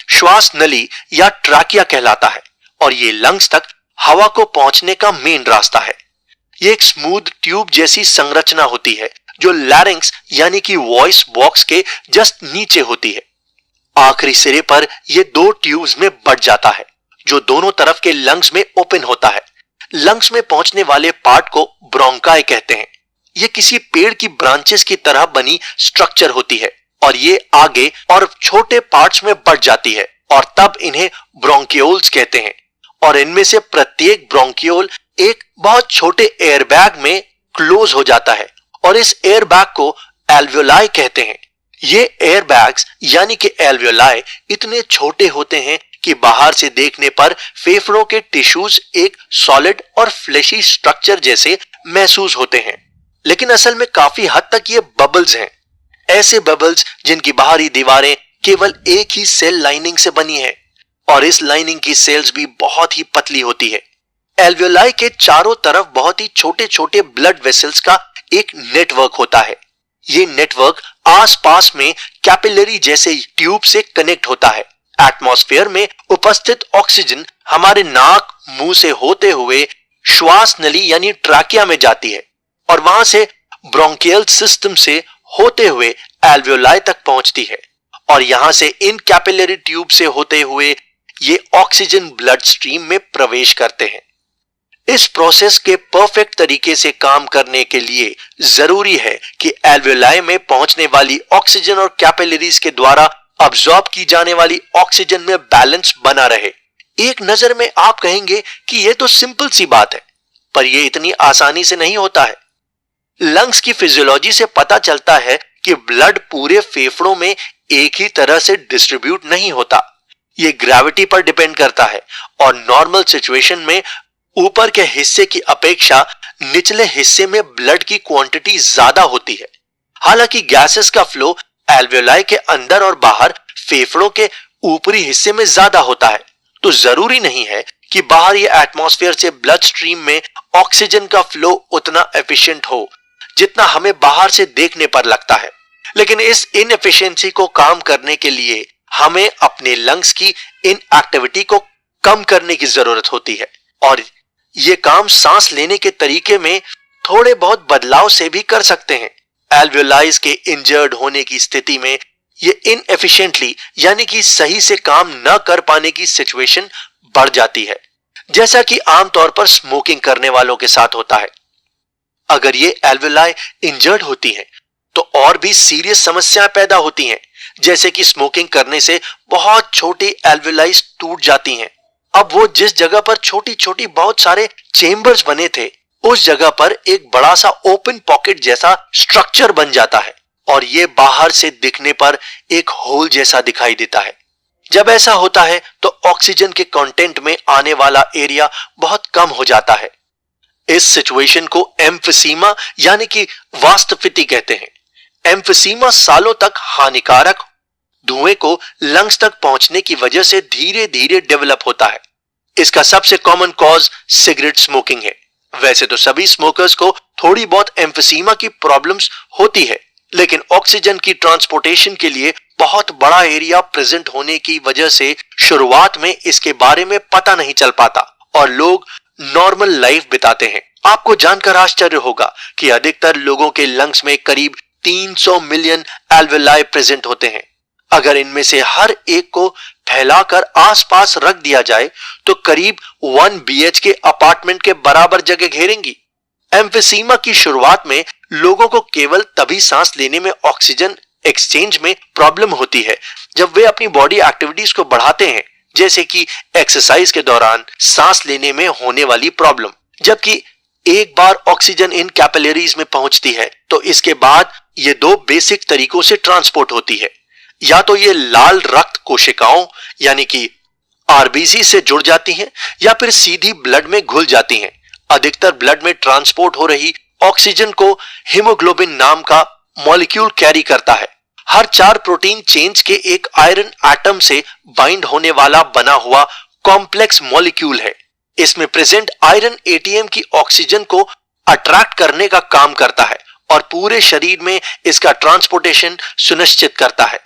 श्वास नली या ट्रैकिया कहलाता है और ये लंग्स तक हवा को पहुंचने का मेन रास्ता है। ये एक स्मूथ ट्यूब जैसी संरचना होती है जो लैरिंक्स यानी कि वॉइस बॉक्स के जस्ट नीचे होती है। आखिरी सिरे पर ये दो ट्यूब्स में बढ़ जाता है जो दोनों तरफ के लंग्स में ओपन होता है। लंग्स में पहुंचने वाले पार्ट को ब्रोंकाई कहते हैं। ये किसी पेड़ की ब्रांचेस की तरह बनी स्ट्रक्चर होती है और ये आगे और छोटे पार्ट्स में बढ़ जाती है और तब इन्हें ब्रोंकियोल्स कहते हैं और इनमें से प्रत्येक ब्रोंकियोल एक बहुत छोटे एयरबैग में क्लोज हो जाता है और इस एयरबैग को एल्वियोलाई कहते हैं। ये एयरबैग्स यानी कि एल्वियोलाई इतने छोटे होते हैं कि बाहर से देखने पर फेफड़ों के टिश्यूज एक सॉलिड और फ्लेशी स्ट्रक्चर जैसे महसूस होते हैं, लेकिन असल में काफी हद तक ये बबल्स हैं। ऐसे बबल्स जिनकी बाहरी दीवारें केवल एक ही सेल लाइनिंग से बनी है और इस लाइनिंग की सेल्स भी बहुत ही पतली होती है। एल्वियोलाई के चारों तरफ बहुत ही छोटे छोटे ब्लड वेसल्स का एक नेटवर्क होता है। ये नेटवर्क आसपास में कैपिलरी जैसे ट्यूब से कनेक्ट होता है। एटमॉस्फेयर में उपस्थित ऑक्सीजन हमारे नाक मुंह से होते हुए श्वास नली यानी ट्रैकिया में जाती है और वहां से ब्रोंकियल सिस्टम से होते हुए एल्वियोलाई तक पहुंचती है और यहां से इन कैपिलरी ट्यूब से होते हुए ये ऑक्सीजन ब्लड स्ट्रीम में प्रवेश करते हैं। इस प्रोसेस के परफेक्ट तरीके से काम करने के लिए जरूरी है कि एल्वियोलाई में पहुंचने वाली ऑक्सीजन और कैपिलरीज के द्वारा अब्सॉर्ब की जाने वाली ऑक्सीजन में बैलेंस बना रहे। एक नजर में आप कहेंगे कि यह तो सिंपल सी बात है, पर यह इतनी आसानी से नहीं होता है। लंग्स की फिजियोलॉजी से पता चलता है कि ब्लड पूरे फेफड़ों में एक ही तरह से डिस्ट्रीब्यूट नहीं होता। यह ग्रेविटी पर डिपेंड करता है और नॉर्मल सिचुएशन में ऊपर के हिस्से की अपेक्षा निचले हिस्से में ब्लड की क्वांटिटी ज्यादा होती है। हालांकि गैसेस का फ्लो एल्वियोलाई के अंदर और बाहर फेफड़ों के ऊपरी हिस्से में ज्यादा होता है, तो जरूरी नहीं है कि बाहरी एटमॉस्फेयर से ब्लड स्ट्रीम में ऑक्सीजन का फ्लो उतना एफिशिएंट हो जितना हमें बाहर से देखने पर लगता है। लेकिन इस इनएफिशिएंसी को काम करने के लिए हमें अपने लंग्स की इन एक्टिविटी को कम करने की जरूरत होती है और ये काम सांस लेने के तरीके में थोड़े बहुत बदलाव से भी कर सकते हैं। एल्वियोलाइज के इंजर्ड होने की स्थिति में ये इनएफिशिएंटली यानी कि सही से काम न कर पाने की सिचुएशन बढ़ जाती है, जैसा कि आमतौर पर स्मोकिंग करने वालों के साथ होता है। अगर ये एल्वियोलाई इंजर्ड होती हैं तो और भी सीरियस समस्याएं पैदा होती हैं, जैसे कि स्मोकिंग करने से बहुत छोटी एल्वियोलाई टूट जाती हैं। अब वो जिस जगह पर छोटी छोटी बहुत सारे चेम्बर्स बने थे उस जगह पर एक बड़ा सा ओपन पॉकेट जैसा स्ट्रक्चर बन जाता है और ये बाहर से दिखने पर एक होल जैसा दिखाई देता है। जब ऐसा होता है तो ऑक्सीजन के कंटेंट में आने वाला एरिया बहुत कम हो जाता है। इस सिचुएशन को एम्फीसीमा यानी कि वास्तुफिति कहते हैं। एम्फीसीमा सालों तक हानिकारक धुएं को लंग्स तक पहुंचने की वजह से धीरे धीरे डेवलप होता है। इसका सबसे कॉमन कॉज सिगरेट स्मोकिंग है। वैसे तो सभी स्मोकर्स को थोड़ी बहुत एम्फीसीमा की प्रॉब्लम्स होती है, लेकिन ऑक्सीजन की ट्रांसपोर्टेशन के लिए बहुत बड़ा एरिया प्रेजेंट होने की वजह से शुरुआत में इसके बारे में पता नहीं चल पाता और लोग नॉर्मल लाइफ बिताते हैं। आपको जानकर आश्चर्य होगा कि अधिकतर लोगों के लंग्स में करीब 300 मिलियन एल्वेलाई प्रेजेंट होते हैं। अगर इनमें से हर एक को फैलाकर आसपास रख दिया जाए तो करीब 1 BHK अपार्टमेंट के बराबर जगह घेरेंगी। एम्फीसीमा की शुरुआत में लोगों को केवल तभी सांस लेने में ऑक्सीजन एक्सचेंज में प्रॉब्लम होती है जब वे अपनी बॉडी एक्टिविटीज को बढ़ाते हैं, जैसे कि एक्सरसाइज के दौरान सांस लेने में होने वाली प्रॉब्लम। जबकि एक बार ऑक्सीजन इन कैपिलरीज में पहुंचती है तो इसके बाद ये 2 बेसिक तरीकों से ट्रांसपोर्ट होती है। या तो ये लाल रक्त कोशिकाओं यानी कि आरबीसी से जुड़ जाती हैं या फिर सीधी ब्लड में घुल जाती हैं। अधिकतर ब्लड में ट्रांसपोर्ट हो रही ऑक्सीजन को हीमोग्लोबिन नाम का मॉलिक्यूल कैरी करता है। हर 4 प्रोटीन चेन्स के एक आयरन एटम से बाइंड होने वाला बना हुआ कॉम्प्लेक्स मॉलिक्यूल है। इसमें प्रेजेंट आयरन एटीएम की ऑक्सीजन को अट्रैक्ट करने का काम करता है और पूरे शरीर में इसका ट्रांसपोर्टेशन सुनिश्चित करता है।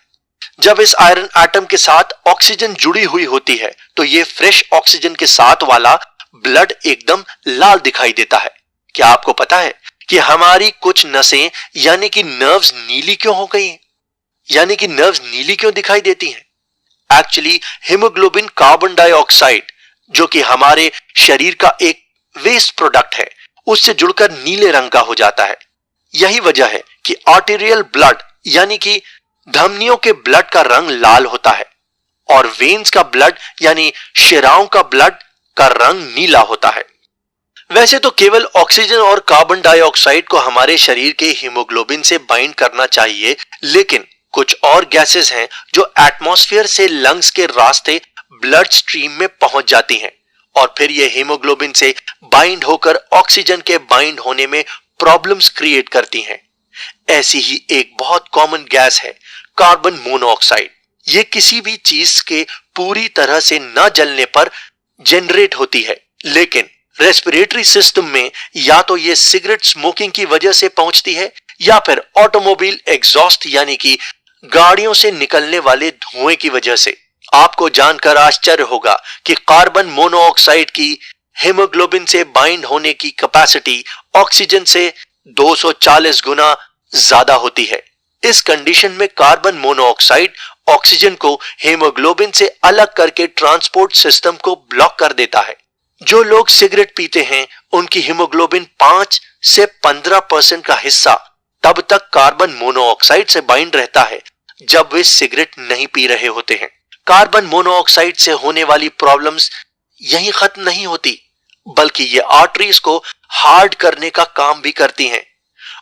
जब इस आयरन एटम के साथ ऑक्सीजन जुड़ी हुई होती है तो ये फ्रेश ऑक्सीजन के साथ वाला ब्लड एकदम लाल दिखाई देता है। क्या आपको पता है कि हमारी कुछ नसें यानी कि नर्व्स नीली क्यों हो गई हैं? यानी कि नर्व्स नीली क्यों दिखाई देती हैं? एक्चुअली हीमोग्लोबिन कार्बन डाइऑक्साइड, जो कि हमारे शरीर का एक वेस्ट प्रोडक्ट है, उससे जुड़कर नीले रंग का हो जाता है। यही वजह है कि आर्टेरियल ब्लड यानी कि धमनियों के ब्लड का रंग लाल होता है और वेन्स का ब्लड यानी शिराओं का ब्लड का रंग नीला होता है। वैसे तो केवल ऑक्सीजन और कार्बन डाइऑक्साइड को हमारे शरीर के हीमोग्लोबिन से बाइंड करना चाहिए, लेकिन कुछ और गैसेस हैं जो एटमॉस्फेयर से लंग्स के रास्ते ब्लड स्ट्रीम में पहुंच जाती हैं और फिर ये हीमोग्लोबिन से बाइंड होकर ऑक्सीजन के बाइंड होने में प्रॉब्लम्स क्रिएट करती हैं। ऐसी ही एक बहुत कॉमन गैस है कार्बन मोनोऑक्साइड। ये किसी भी चीज के पूरी तरह से न जलने पर जनरेट होती है, लेकिन रेस्पिरेटरी सिस्टम में या तो ये सिगरेट स्मोकिंग की वजह से पहुंचती है या फिर ऑटोमोबाइल एग्जॉस्ट यानी कि गाड़ियों से निकलने वाले धुएं की वजह से। आपको जानकर आश्चर्य होगा कि कार्बन मोनोऑक्साइड की हीमोग्लोबिन से बाइंड होने की कैपेसिटी ऑक्सीजन से 240 गुना ज्यादा होती है। इस कंडीशन में कार्बन मोनोऑक्साइड ऑक्सीजन को हीमोग्लोबिन से अलग करके ट्रांसपोर्ट सिस्टम को ब्लॉक कर देता है। जो लोग सिगरेट पीते हैं उनकी हीमोग्लोबिन 5 से 15% का हिस्सा तब तक कार्बन मोनोऑक्साइड से बाइंड रहता है जब वे सिगरेट नहीं पी रहे होते हैं। कार्बन मोनोऑक्साइड से होने वाली प्रॉब्लम्स यहीं खत्म नहीं होती, बल्कि ये आर्टरीज को हार्ड करने का काम भी करती हैं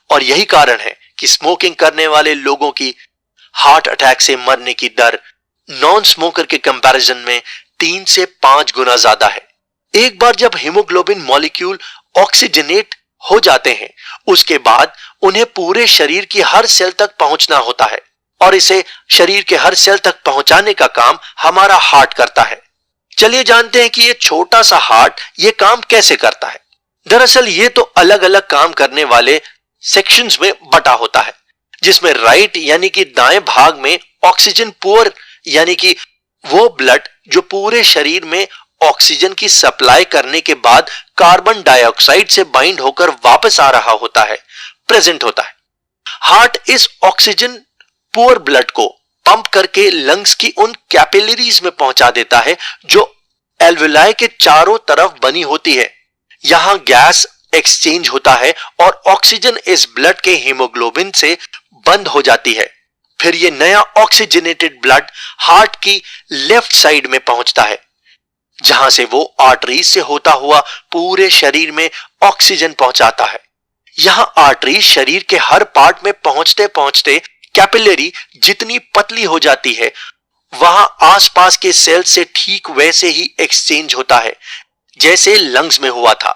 और यही कारण है कि स्मोकिंग करने वाले लोगों की हार्ट अटैक से मरने की दर नॉन स्मोकर के कंपैरिजन में 3 से 5 गुना ज्यादा है। एक बार जब हीमोग्लोबिन मॉलिक्यूल ऑक्सीजनेट हो जाते हैं उसके बाद उन्हें पूरे शरीर की हर सेल तक पहुंचना होता है और इसे शरीर के हर सेल तक पहुंचाने का काम हमारा हार्ट करता है। चलिए जानते हैं कि ये छोटा सा हार्ट ये काम कैसे करता है। दरअसल ये तो अलग अलग काम करने वाले सेक्शंस में बटा होता है, जिसमें राइट यानी कि दाएं भाग में ऑक्सीजन पुअर यानी कि वो ब्लड जो पूरे शरीर में ऑक्सीजन की सप्लाई करने के बाद कार्बन डाइऑक्साइड से बाइंड होकर वापस आ रहा होता है, प्रेजेंट होता है। हार्ट इस ऑक्सीजन पुअर ब्लड को पंप करके लंग्स की उन कैपिलरीज में पहुंचा देता है जो एल्वेलाई के चारों तरफ बनी होती है। यहां गैस एक्सचेंज होता है और ऑक्सीजन इस ब्लड के हीमोग्लोबिन से बंद हो जाती है। फिर यह नया ऑक्सीजनेटेड ब्लड हार्ट की लेफ्ट साइड में पहुंचता है, जहां से वो आर्टरीज से होता हुआ पूरे शरीर में ऑक्सीजन पहुंचाता है। यहां आर्टरीज शरीर के हर पार्ट में पहुंचते पहुंचते कैपिलरी जितनी पतली हो जाती है वहां आसपास के सेल से ठीक वैसे ही एक्सचेंज होता है जैसे लंग्स में हुआ था,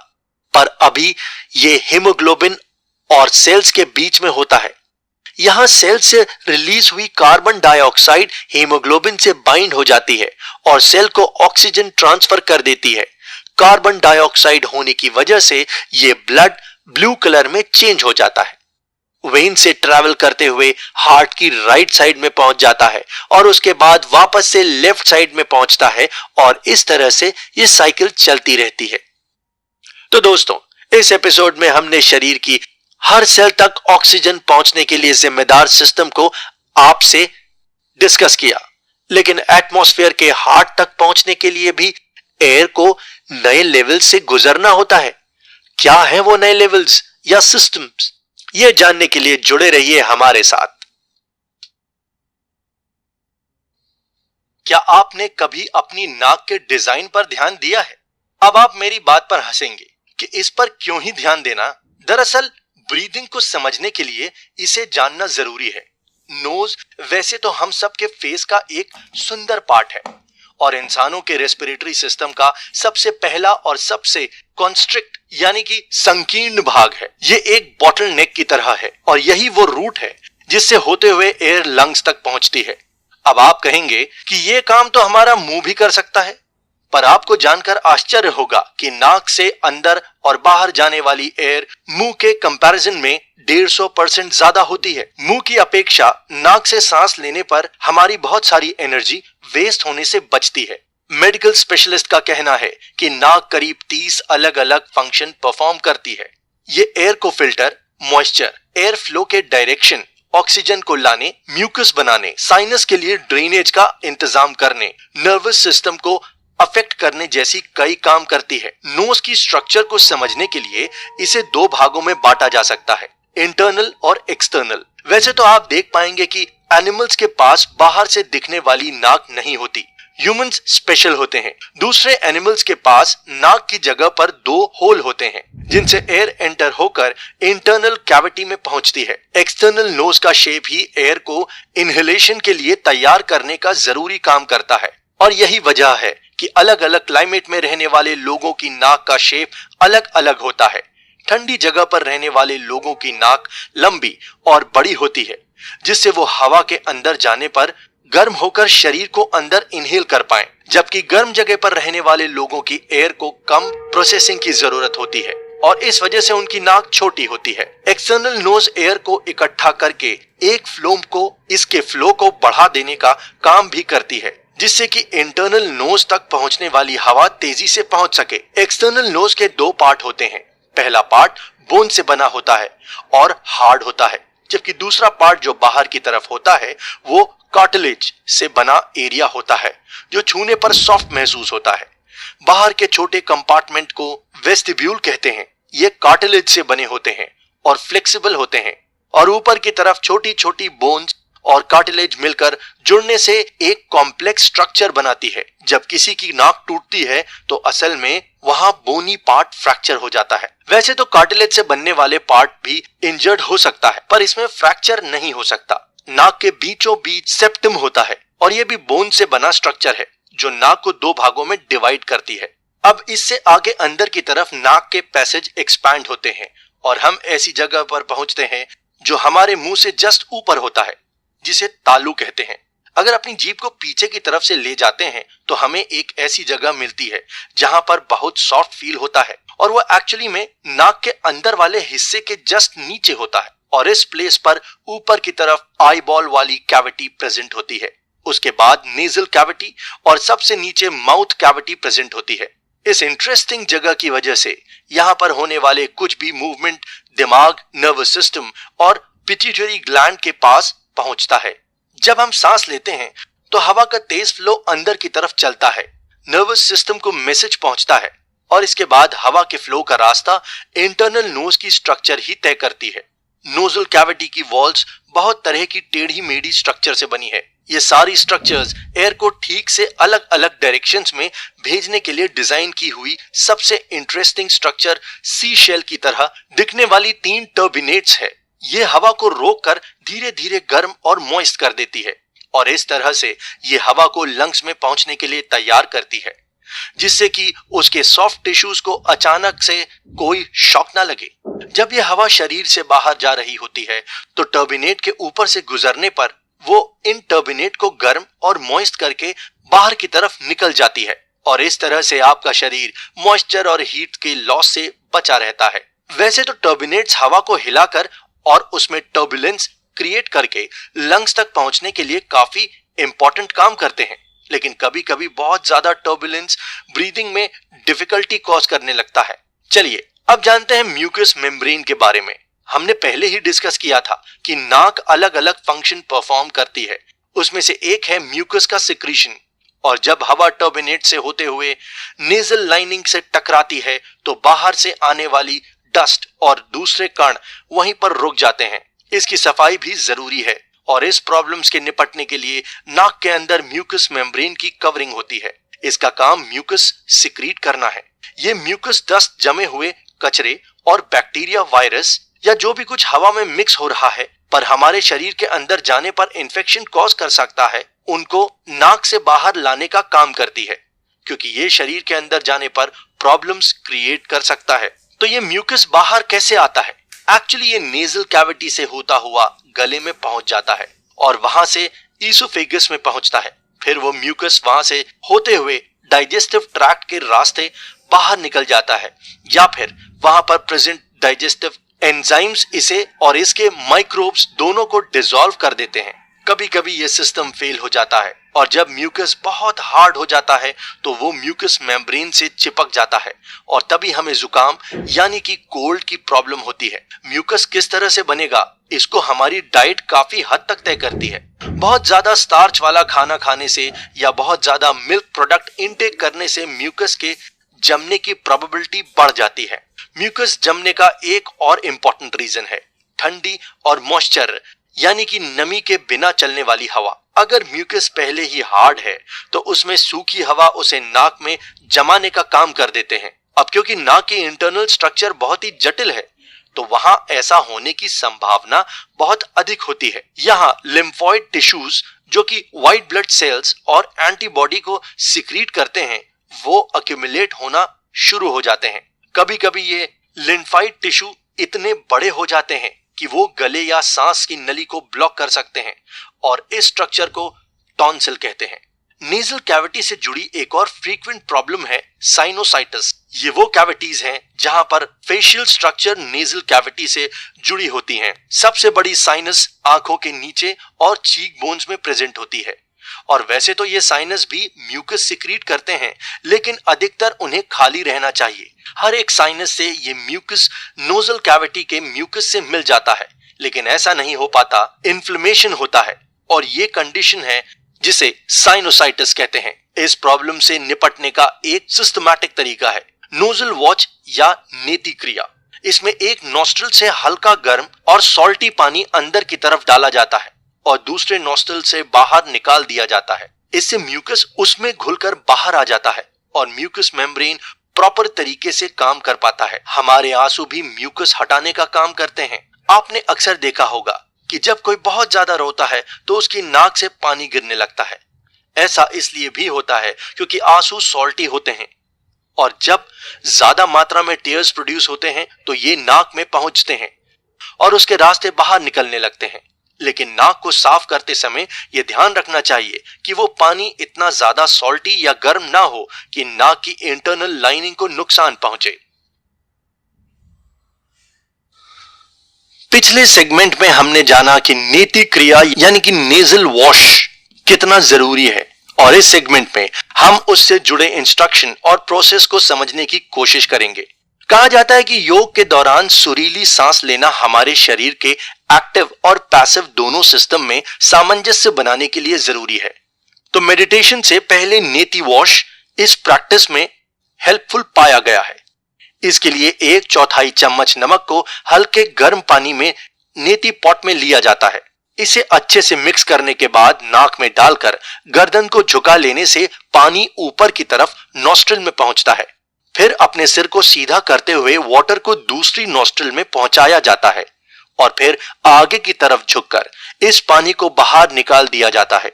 पर अभी ये हीमोग्लोबिन और सेल्स के बीच में होता है। यहाँ सेल से रिलीज हुई कार्बन डाइऑक्साइड हीमोग्लोबिन से बाइंड हो जाती है और सेल को ऑक्सीजन ट्रांसफर कर देती है। कार्बन डाइऑक्साइड होने की वजह से ये ब्लड ब्लू कलर में चेंज हो जाता है। वेन से ट्रैवल करते हुए हार्ट की राइट साइड में पहुंच जाता है और उसके बाद वापस से लेफ्ट साइड में पहुंचता है और इस तरह से ये साइकिल चलती रहती है। तो दोस्तों, इस एपिसोड में हमने शरीर की हर सेल तक ऑक्सीजन पहुंचने के लिए जिम्मेदार सिस्टम को आपसे डिस्कस किया, लेकिन एटमॉस्फेयर के हार्ट तक पहुंचने के लिए भी एयर को नए लेवल से गुजरना होता है। क्या है वो नए लेवल्स या सिस्टम्स? ये जानने के लिए जुड़े रहिए हमारे साथ। क्या आपने कभी अपनी नाक के डिजाइन पर ध्यान दिया है? अब आप मेरी बात पर हंसेंगे कि इस पर क्यों ही ध्यान देना। दरअसल ब्रीदिंग को समझने के लिए इसे जानना जरूरी है। नोज वैसे तो हम सब के फेस का एक सुंदर पार्ट है और इंसानों के रेस्पिरेटरी सिस्टम का सबसे पहला और सबसे कॉन्स्ट्रिक्ट यानी कि संकीर्ण भाग है। ये एक बॉटल नेक की तरह है और यही वो रूट है जिससे होते हुए एयर लंग्स तक पहुंचती है। अब आप कहेंगे कि ये काम तो हमारा मुंह भी कर सकता है, पर आपको जानकर आश्चर्य होगा कि नाक से अंदर और बाहर जाने वाली एयर मुंह के कंपैरिजन में 150% ज्यादा होती है। मुंह की अपेक्षा नाक से सांस लेने पर हमारी बहुत सारी एनर्जी वेस्ट होने से बचती है। मेडिकल स्पेशलिस्ट का कहना है कि नाक करीब 30 अलग अलग फंक्शन परफॉर्म करती है। ये एयर को फिल्टर, मॉइस्चर, एयर फ्लो के डायरेक्शन, ऑक्सीजन को लाने, म्यूकस बनाने, साइनस के लिए ड्रेनेज का इंतजाम करने, नर्वस सिस्टम को अफेक्ट करने जैसी कई काम करती है। नोज की स्ट्रक्चर को समझने के लिए इसे दो भागों में बांटा जा सकता है, इंटरनल और एक्सटर्नल। वैसे तो आप देख पाएंगे कि एनिमल्स के पास बाहर से दिखने वाली नाक नहीं होती। ह्यूमंस स्पेशल होते हैं। दूसरे एनिमल्स के पास नाक की जगह पर 2 होल होते हैं जिनसे एयर एंटर होकर इंटरनल कैविटी में पहुंचती है। एक्सटर्नल नोज का शेप ही एयर को इनहेलेशन के लिए तैयार करने का जरूरी काम करता है और यही वजह है कि अलग अलग क्लाइमेट में रहने वाले लोगों की नाक का शेप अलग अलग होता है। ठंडी जगह पर रहने वाले लोगों की नाक लंबी और बड़ी होती है जिससे वो हवा के अंदर जाने पर गर्म होकर शरीर को अंदर इनहेल कर पाएं, जबकि गर्म जगह पर रहने वाले लोगों की एयर को कम प्रोसेसिंग की जरूरत होती है और इस वजह से उनकी नाक छोटी होती है। एक्सटर्नल नोज एयर को इकट्ठा करके एक फ्लोम को इसके फ्लो को बढ़ा देने का काम भी करती है जिससे कि इंटरनल नोज तक पहुंचने वाली हवा तेजी से पहुंच सके। एक्सटर्नल नोज के 2 पार्ट होते हैं। पहला पार्ट बोन से बना होता है और हार्ड होता है, जबकि दूसरा पार्ट जो बाहर की तरफ होता है वो कार्टिलेज से बना एरिया होता है जो छूने पर सॉफ्ट महसूस होता है। बाहर के छोटे कंपार्टमेंट को वेस्टिब्यूल कहते हैं। ये कार्टिलेज से बने होते हैं और फ्लेक्सिबल होते हैं और ऊपर की तरफ छोटी छोटी बोन्स और कार्टिलेज मिलकर जुड़ने से एक कॉम्प्लेक्स स्ट्रक्चर बनाती है। जब किसी की नाक टूटती है तो असल में वहां बोनी पार्ट फ्रैक्चर हो जाता है। वैसे तो कार्टिलेज से बनने वाले पार्ट भी इंजर्ड हो सकता है, पर इसमें फ्रैक्चर नहीं हो सकता। नाक के बीचों बीच सेप्टम होता है और यह भी बोन से बना स्ट्रक्चर है जो नाक को 2 भागों में डिवाइड करती है। अब इससे आगे अंदर की तरफ नाक के पैसेज एक्सपैंड होते हैं और हम ऐसी जगह पर पहुंचते हैं जो हमारे मुंह से जस्ट ऊपर होता है, जिसे तालू कहते हैं। अगर अपनी जीभ को पीछे की तरफ से ले जाते हैं तो हमें एक ऐसी जगह मिलती है जहां पर बहुत सॉफ्ट फील होता है और वो एक्चुअली में नाक के अंदर वाले हिस्से के जस्ट नीचे होता है और इस प्लेस पर ऊपर की तरफ आई बॉल वाली कैविटी प्रेजेंट होती है। उसके बाद नेजल कैविटी और सबसे नीचे माउथ कैविटी प्रेजेंट होती है। इस इंटरेस्टिंग जगह की वजह से यहाँ पर होने वाले कुछ भी मूवमेंट दिमाग, नर्वस सिस्टम और पिट्यूटरी ग्लैंड के पास पहुंचता है। जब हम सांस लेते हैं तो हवा का तेज फ्लो अंदर की तरफ चलता है, नर्वस सिस्टम को मैसेज पहुंचता है और इसके बाद हवा के फ्लो का रास्ता इंटरनल नोज की स्ट्रक्चर ही तय करती है। नोजल कैविटी की वॉल्स बहुत तरह की टेढ़ी मेढ़ी स्ट्रक्चर से बनी है। ये सारी स्ट्रक्चर्स एयर को ठीक से अलग अलग डायरेक्शंस में भेजने के लिए डिजाइन की हुई सबसे इंटरेस्टिंग स्ट्रक्चर सी शेल की तरह दिखने वाली 3 टर्बिनेट्स है। ये हवा को रोककर धीरे धीरे गर्म और मॉइस्ट कर देती है और इस तरह से ये हवा को लंग्स में पहुंचने के लिए तैयार करती है। जिससे कि उसके सॉफ्ट टिश्यूज को अचानक से कोई शॉक ना लगे। जब यह हवा शरीर से बाहर जा रही होती है तो टर्बिनेट के ऊपर से गुजरने पर वो इन टर्बिनेट को गर्म और मॉइस्ट करके बाहर की तरफ निकल जाती है और इस तरह से आपका शरीर मॉइस्चर और हीट के लॉस से बचा रहता है। वैसे तो टर्बिनेट्स हवा को हिलाकर और उसमें टर्बुलेंस क्रिएट करके लंग्स तक पहुंचने के लिए काफी इंपॉर्टेंट काम करते हैं, लेकिन कभी कभी बहुत ज्यादा टर्बुलेंस ब्रीदिंग में डिफिकल्टी कॉज करने लगता है। चलिए अब जानते हैं म्यूकस मेम्ब्रेन के बारे में। हमने पहले ही डिस्कस किया था कि नाक अलग अलग फंक्शन परफॉर्म करती है, उसमें से एक है म्यूकस का सिक्रीशन, और जब हवा टर्बिनेट से होते हुए नेजल लाइनिंग से टकराती है तो बाहर से आने वाली डस्ट और दूसरे कण वहीं पर रुक जाते हैं। इसकी सफाई भी जरूरी है और इस प्रॉब्लम्स के निपटने के लिए नाक के अंदर म्यूकस मेम्ब्रेन की कवरिंग होती है। इसका काम म्यूकस सिक्रीट करना है। ये म्यूकस डस्ट जमे हुए कचरे और बैक्टीरिया, वायरस या जो भी कुछ हवा में मिक्स हो रहा है पर हमारे शरीर के अंदर जाने पर इन्फेक्शन कॉज कर सकता है, उनको नाक से बाहर लाने का काम करती है, क्योंकि ये शरीर के अंदर जाने पर प्रॉब्लम्स क्रिएट कर सकता है। तो ये म्यूकस बाहर कैसे आता है? एक्चुअली ये नेजल कैविटी से होता हुआ गले में पहुंच जाता है और वहां से ईसोफेगस में पहुंचता है। फिर वो म्यूकस वहां से होते हुए डाइजेस्टिव ट्रैक्ट के रास्ते बाहर निकल जाता है या फिर वहां पर प्रेजेंट डाइजेस्टिव एंजाइम्स इसे और इसके माइक्रोब्स दोनों को डिसॉल्व कर देते हैं। कभी कभी ये सिस्टम फेल हो जाता है और जब म्यूकस बहुत हार्ड हो जाता है तो वो म्यूकस मेम्ब्रेन से चिपक जाता है और तभी हमें जुकाम यानी कि कोल्ड की प्रॉब्लम होती है। म्यूकस किस तरह से बनेगा, इसको हमारी डाइट काफी हद तक तय करती है। बहुत ज्यादा स्टार्च वाला खाना खाने से या बहुत ज्यादा मिल्क प्रोडक्ट इनटेक करने से म्यूकस के जमने की प्रोबेबिलिटी बढ़ जाती है। म्यूकस जमने का एक और इम्पोर्टेंट रीजन है ठंडी और मॉइस्चर यानी कि नमी के बिना चलने वाली हवा। अगर म्यूकस पहले ही हार्ड है तो उसमें सूखी हवा उसे नाक में जमाने का काम कर देते हैं। अब क्योंकि नाक की इंटरनल स्ट्रक्चर बहुत ही जटिल है तो वहां ऐसा होने की संभावना बहुत अधिक होती है। यहाँ लिम्फॉइड टिश्यूज जो कि व्हाइट ब्लड सेल्स और एंटीबॉडी को सिक्रीट करते हैं वो अक्यूमुलेट होना शुरू हो जाते हैं। कभी कभी ये लिम्फाइड टिश्यू इतने बड़े हो जाते हैं कि वो गले या सांस की नली को ब्लॉक कर सकते हैं और इस स्ट्रक्चर को टॉन्सिल कहते हैं। नेजल कैविटी से जुड़ी एक और फ्रीक्वेंट प्रॉब्लम है साइनोसाइटिस। ये वो कैविटीज हैं जहां पर फेशियल स्ट्रक्चर नेजल कैविटी से जुड़ी होती हैं। सबसे बड़ी साइनस आंखों के नीचे और चीक बोन्स में प्रेजेंट होती है और वैसे तो ये साइनस भी म्यूकस सिक्रीट करते हैं, लेकिन अधिकतर उन्हें खाली रहना चाहिए। हर एक साइनस से ये म्यूकस नोजल कैविटी के म्यूकस से मिल जाता है, लेकिन ऐसा नहीं हो पाता। इन्फ्लेमेशन होता है और ये कंडीशन है जिसे साइनोसाइटिस कहते हैं। इस प्रॉब्लम से निपटने का एक सिस्टमैटिक तरीका है नोजल वॉच या नेति क्रिया। इसमें एक नॉस्ट्रिल से हल्का गर्म और सॉल्टी पानी अंदर की तरफ डाला जाता है और दूसरे नॉस्ट्रिल से बाहर निकाल दिया जाता है। इससे म्यूकस उसमें घुलकर बाहर आ जाता है और म्यूकस मेम्ब्रेन प्रॉपर तरीके से काम कर पाता है। हमारे आंसू भी म्यूकस हटाने का काम करते हैं। आपने अक्सर देखा होगा कि जब कोई बहुत ज्यादा रोता है तो उसकी नाक से पानी गिरने लगता है। ऐसा इसलिए भी होता है क्योंकि आंसू सॉल्टी होते हैं और जब ज्यादा मात्रा में टीयर्स प्रोड्यूस होते हैं तो ये नाक में पहुंचते हैं और उसके रास्ते बाहर निकलने लगते हैं। लेकिन नाक को साफ करते समय यह ध्यान रखना चाहिए कि वो पानी इतना ज्यादा सॉल्टी या गर्म ना हो कि नाक की इंटरनल लाइनिंग को नुकसान पहुंचे। पिछले सेगमेंट में हमने जाना कि नेति क्रिया यानी कि नेजल वॉश कितना जरूरी है और इस सेगमेंट में हम उससे जुड़े इंस्ट्रक्शन और प्रोसेस को समझने की कोशिश करेंगे। कहा जाता है कि योग के दौरान सुरीली सांस लेना हमारे शरीर के एक्टिव और पैसिव दोनों सिस्टम में सामंजस्य बनाने के लिए जरूरी है। तो मेडिटेशन से पहले नेति वॉश इस प्रैक्टिस में हेल्पफुल पाया गया है। इसके लिए 1/4 चम्मच नमक को हल्के गर्म पानी में नेति पॉट में लिया जाता है। इसे अच्छे से मिक्स करने के बाद नाक में डालकर गर्दन को झुका लेने से पानी ऊपर की तरफ नॉस्ट्रिल में पहुंचता है। फिर अपने सिर को सीधा करते हुए वाटर को दूसरी नॉस्ट्रिल में पहुंचाया जाता है और फिर आगे की तरफ झुककर इस पानी को बाहर निकाल दिया जाता है।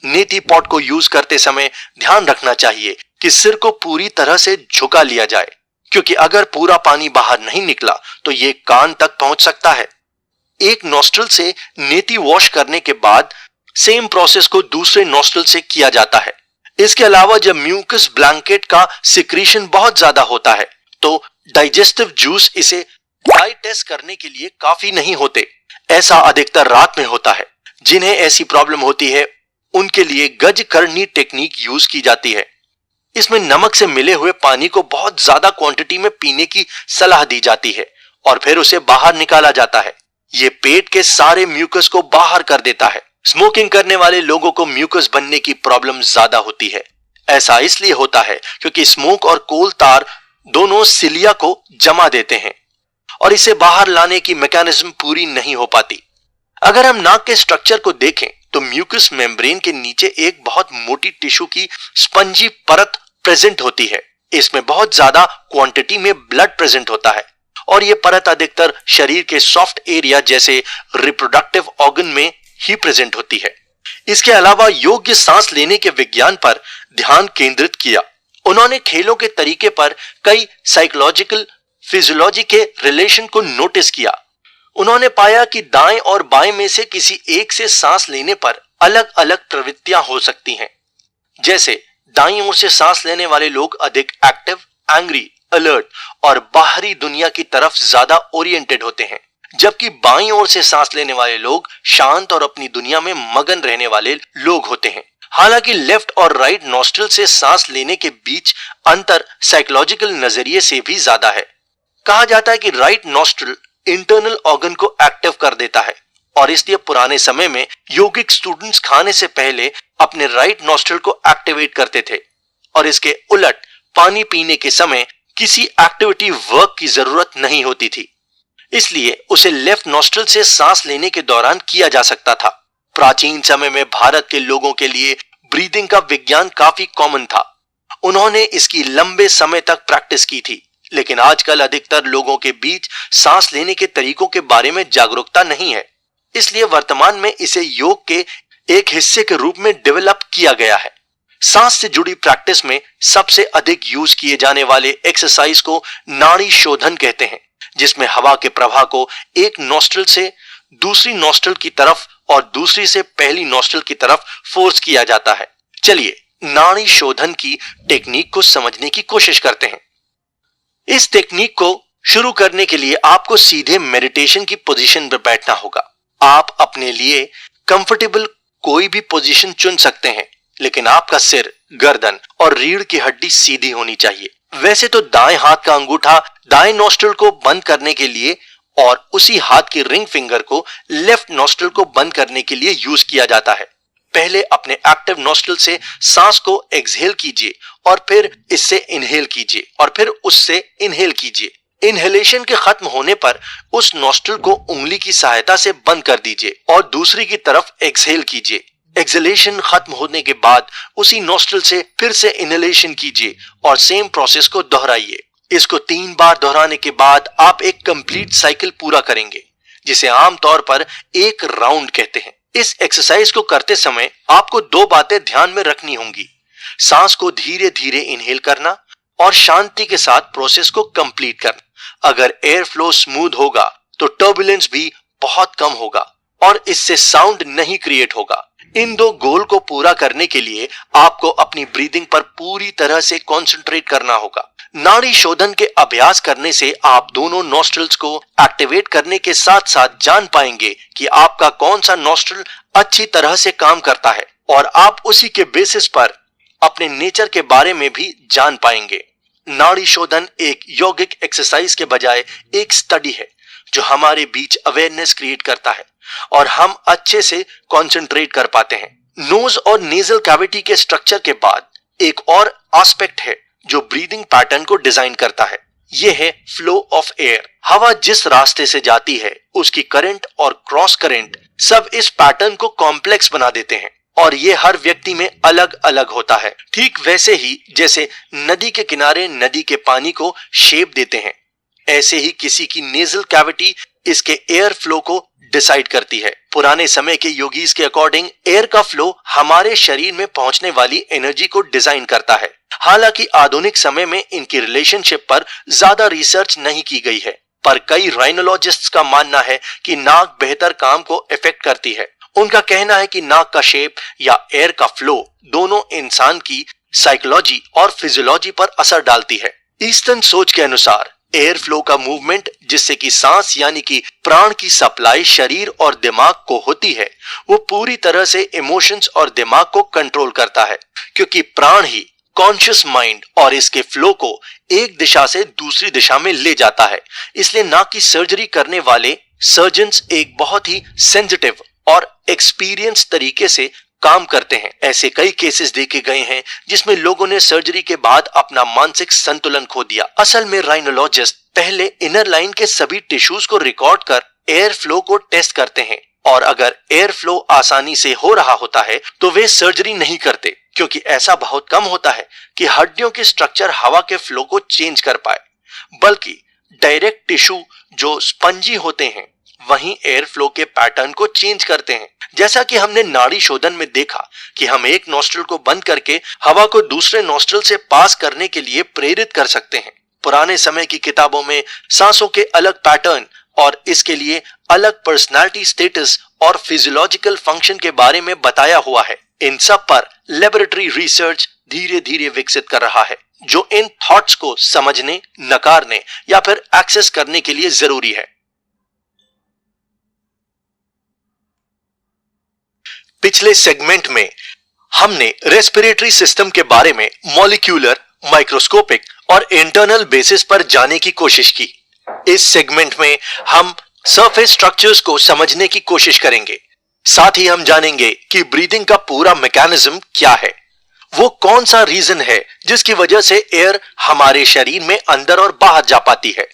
नेटी पॉट को यूज करते समय ध्यान रखना चाहिए कि सिर को पूरी तरह से झुका लिया जाए, क्योंकि अगर पूरा पानी बाहर नहीं निकला तो ये कान तक पहुंच सकता है। एक नॉस्ट्रल से नेटी वॉश करने के बाद सेम प्रोसेस को दूसरे नॉस्ट्रल से किया जाता है। इसके अलावा जब म्यूकस ब्लैंकेट का सिक्रीशन बहुत ज्यादा होता है तो डाइजेस्टिव जूस इसे डाइजेस्ट करने के लिए काफी नहीं होते। ऐसा अधिकतर रात में होता है। जिन्हें ऐसी प्रॉब्लम होती है उनके लिए गज करनी टेक्निक यूज की जाती है। इसमें नमक से मिले हुए पानी को बहुत ज्यादा क्वांटिटी में पीने की सलाह दी जाती है और फिर उसे बाहर निकाला जाता है। ये पेट के सारे म्यूकस को बाहर कर देता है। स्मोकिंग करने वाले लोगों को म्यूकस बनने की प्रॉब्लम ज्यादा होती है। ऐसा इसलिए होता है क्योंकि स्मोक और कोल तार दोनों सिलिया को जमा देते हैं और इसे बाहर लाने की मैकेनिज्म पूरी नहीं हो पाती। अगर हम नाक के स्ट्रक्चर को देखें तो म्यूकस मेम्ब्रेन के नीचे एक बहुत मोटी टिश्यू की स्पंजी परत प्रेजेंट होती है। इसमें बहुत ज्यादा क्वांटिटी में ब्लड प्रेजेंट होता है और यह परत अधिकतर शरीर के सॉफ्ट एरिया जैसे रिप्रोडक्टिव ऑर्गन में ही प्रेजेंट होती है। इसके अलावा योग्य सांस लेने के विज्ञान पर ध्यान केंद्रित किया। उन्होंने खेलों के तरीके पर कई साइकोलॉजिकल फिजियोलॉजी के रिलेशन को नोटिस किया। उन्होंने पाया कि दाएं और बाएं में से किसी एक से सांस लेने पर अलग अलग प्रवृत्तियां हो सकती हैं। जैसे दाईं ओर से सांस लेने वाले लोग अधिक एक्टिव, एंग्री, अलर्ट और बाहरी दुनिया की तरफ ज्यादा ओरिएंटेड होते हैं, जबकि बाईं ओर से सांस लेने वाले लोग शांत और अपनी दुनिया में मगन रहने वाले लोग होते हैं। हालांकि लेफ्ट और राइट नॉस्ट्रल से सांस लेने के बीच अंतर साइकोलॉजिकल नजरिए से भी ज्यादा है। कहा जाता है कि राइट नॉस्ट्रल इंटरनल ऑर्गन को एक्टिव कर देता है और इसलिए पुराने समय में योगिक स्टूडेंट्स खाने से पहले अपने राइट नॉस्ट्रल को एक्टिवेट करते थे और इसके उलट पानी पीने के समय किसी एक्टिविटी वर्क की जरूरत नहीं होती थी, इसलिए उसे लेफ्ट नॉस्ट्रल से सांस लेने के दौरान किया जा सकता था। प्राचीन समय में भारत के लोगों के लिए ब्रीदिंग का विज्ञान काफी कॉमन था। उन्होंने इसकी लंबे समय तक प्रैक्टिस की थी, लेकिन आजकल अधिकतर लोगों के बीच सांस लेने के तरीकों के बारे में जागरूकता नहीं है, इसलिए वर्तमान में इसे योग के एक हिस्से के रूप में डेवलप किया गया है। सांस से जुड़ी प्रैक्टिस में सबसे अधिक यूज किए जाने वाले एक्सरसाइज को नाड़ी शोधन कहते हैं, जिसमें हवा के प्रवाह को एक नॉस्ट्रल से दूसरी नॉस्ट्रल की तरफ और दूसरी से पहली नॉस्ट्रल की तरफ फोर्स किया जाता है। चलिए नाड़ी शोधन की टेक्निक को समझने की कोशिश करते हैं। इस टेक्निक को शुरू करने के लिए आपको सीधे मेडिटेशन की पोजीशन पर बैठना होगा। आप अपने लिए कंफर्टेबल कोई भी पोजीशन चुन सकते हैं, लेकिन आपका सिर, गर्दन और रीढ़ की हड्डी सीधी होनी चाहिए। वैसे तो दाएं हाथ का अंगूठा दाएं नॉस्ट्रल को बंद करने के लिए और उसी हाथ की रिंग फिंगर को लेफ्ट नॉस्ट्रल को बंद करने के लिए यूज किया जाता है। पहले अपने एक्टिव नॉस्ट्रल से सांस को एक्सहेल कीजिए और फिर इससे इनहेल कीजिए और फिर उससे इनहेल कीजिए। इनहेलेशन के खत्म होने पर उस नॉस्ट्रल को उंगली की सहायता से बंद कर दीजिए और दूसरी की तरफ एक्सहेल कीजिए। एक्सहेलेशन खत्म होने के बाद उसी नॉस्ट्रल से फिर से इनहेलेशन कीजिए और सेम प्रोसेस को दोहराइए। इसको 3 बार दोहराने के बाद आप एक कंप्लीट साइकिल पूरा करेंगे, जिसे आमतौर पर एक राउंड कहते हैं। इस एक्सरसाइज को करते समय आपको 2 बातें ध्यान में रखनी होंगी। सांस को धीरे धीरे इनहेल करना और शांति के साथ प्रोसेस को कंप्लीट करना। अगर एयर फ्लो स्मूथ होगा तो टर्बुलेंस भी बहुत कम होगा और इससे साउंड नहीं क्रिएट होगा। इन 2 गोल को पूरा करने के लिए आपको अपनी ब्रीदिंग पर पूरी तरह से कंसंट्रेट करना होगा। नाड़ी शोधन के अभ्यास करने से आप दोनों नॉस्ट्रल्स को एक्टिवेट करने के साथ साथ जान पाएंगे कि आपका कौन सा नॉस्ट्रल अच्छी तरह से काम करता है और आप उसी के बेसिस पर अपने नेचर के बारे में भी जान पाएंगे। नाड़ी शोधन एक यौगिक एक्सरसाइज के बजाय एक स्टडी है जो हमारे बीच अवेयरनेस क्रिएट करता है और हम अच्छे से कंसंट्रेट कर पाते हैं। नोज और नेजल कैविटी के स्ट्रक्चर के बाद एक और एस्पेक्ट है जो ब्रीदिंग पैटर्न को डिजाइन करता है। यह है फ्लो ऑफ एयर। हवा जिस रास्ते से जाती है उसकी करंट और क्रॉस करंट सब इस पैटर्न को कॉम्प्लेक्स बना देते हैं और ये हर व्यक्ति में अलग अलग होता है। ठीक वैसे ही जैसे नदी के किनारे नदी के पानी को शेप देते हैं, ऐसे ही किसी की नेजल कैविटी इसके एयर फ्लो को डिसाइड करती है। पुराने समय के योगीज के अकॉर्डिंग एयर का फ्लो हमारे शरीर में पहुंचने वाली एनर्जी को डिजाइन करता है। हालांकि आधुनिक समय में इनकी रिलेशनशिप पर ज्यादा रिसर्च नहीं की गई है, पर कई राइनोलॉजिस्ट्स का मानना है कि नाक बेहतर काम को इफेक्ट करती है। उनका कहना है कि नाक का शेप या एयर का फ्लो दोनों इंसान की साइकोलॉजी और फिजियोलॉजी पर असर डालती है। ईस्टर्न सोच के अनुसार एयर फ्लो का मूवमेंट, जिससे कि सांस यानी कि प्राण की सप्लाई शरीर और दिमाग को होती है, वो पूरी तरह से इमोशंस और दिमाग को कंट्रोल करता है, क्योंकि प्राण ही कॉन्शियस माइंड और इसके फ्लो को एक दिशा से दूसरी दिशा में ले जाता है। इसलिए नाक की सर्जरी करने वाले सर्जन्स एक बहुत ही सेंसिटिव और एक्सपीरियंस तरीके से काम करते हैं। ऐसे कई केसेस देखे गए हैं जिसमें लोगों ने सर्जरी के बाद अपना मानसिक संतुलन खो दिया। असल में राइनोलॉजिस्ट पहले इनर लाइन के सभी टिश्यूज को रिकॉर्ड कर एयर फ्लो को टेस्ट करते हैं, और अगर एयर फ्लो आसानी से हो रहा होता है तो वे सर्जरी नहीं करते, क्योंकि ऐसा बहुत कम होता है कि हड्डियों के स्ट्रक्चर हवा के फ्लो को चेंज कर पाए, बल्कि डायरेक्ट टिश्यू जो स्पंजी होते हैं वहीं एयर फ्लो के पैटर्न को चेंज करते हैं। जैसा कि हमने नाड़ी शोधन में देखा कि हम एक नॉस्ट्रिल को बंद करके हवा को दूसरे नॉस्ट्रिल से पास करने के लिए प्रेरित कर सकते हैं। पुराने समय की किताबों में सांसों के अलग पैटर्न और इसके लिए अलग पर्सनालिटी स्टेटस और फिजियोलॉजिकल फंक्शन के बारे में बताया हुआ है। इन सब पर लेबोरेटरी रिसर्च धीरे धीरे विकसित कर रहा है, जो इन थॉट्स को समझने, नकारने या फिर एक्सेस करने के लिए जरूरी है। पिछले सेगमेंट में हमने रेस्पिरेटरी सिस्टम के बारे में मॉलिक्यूलर, माइक्रोस्कोपिक और इंटरनल बेसिस पर जाने की कोशिश की। इस सेगमेंट में हम सरफेस स्ट्रक्चर्स को समझने की कोशिश करेंगे। साथ ही हम जानेंगे कि ब्रीदिंग का पूरा मैकेनिज्म क्या है, वो कौन सा रीजन है जिसकी वजह से एयर हमारे शरीर में अंदर और बाहर जा पाती है।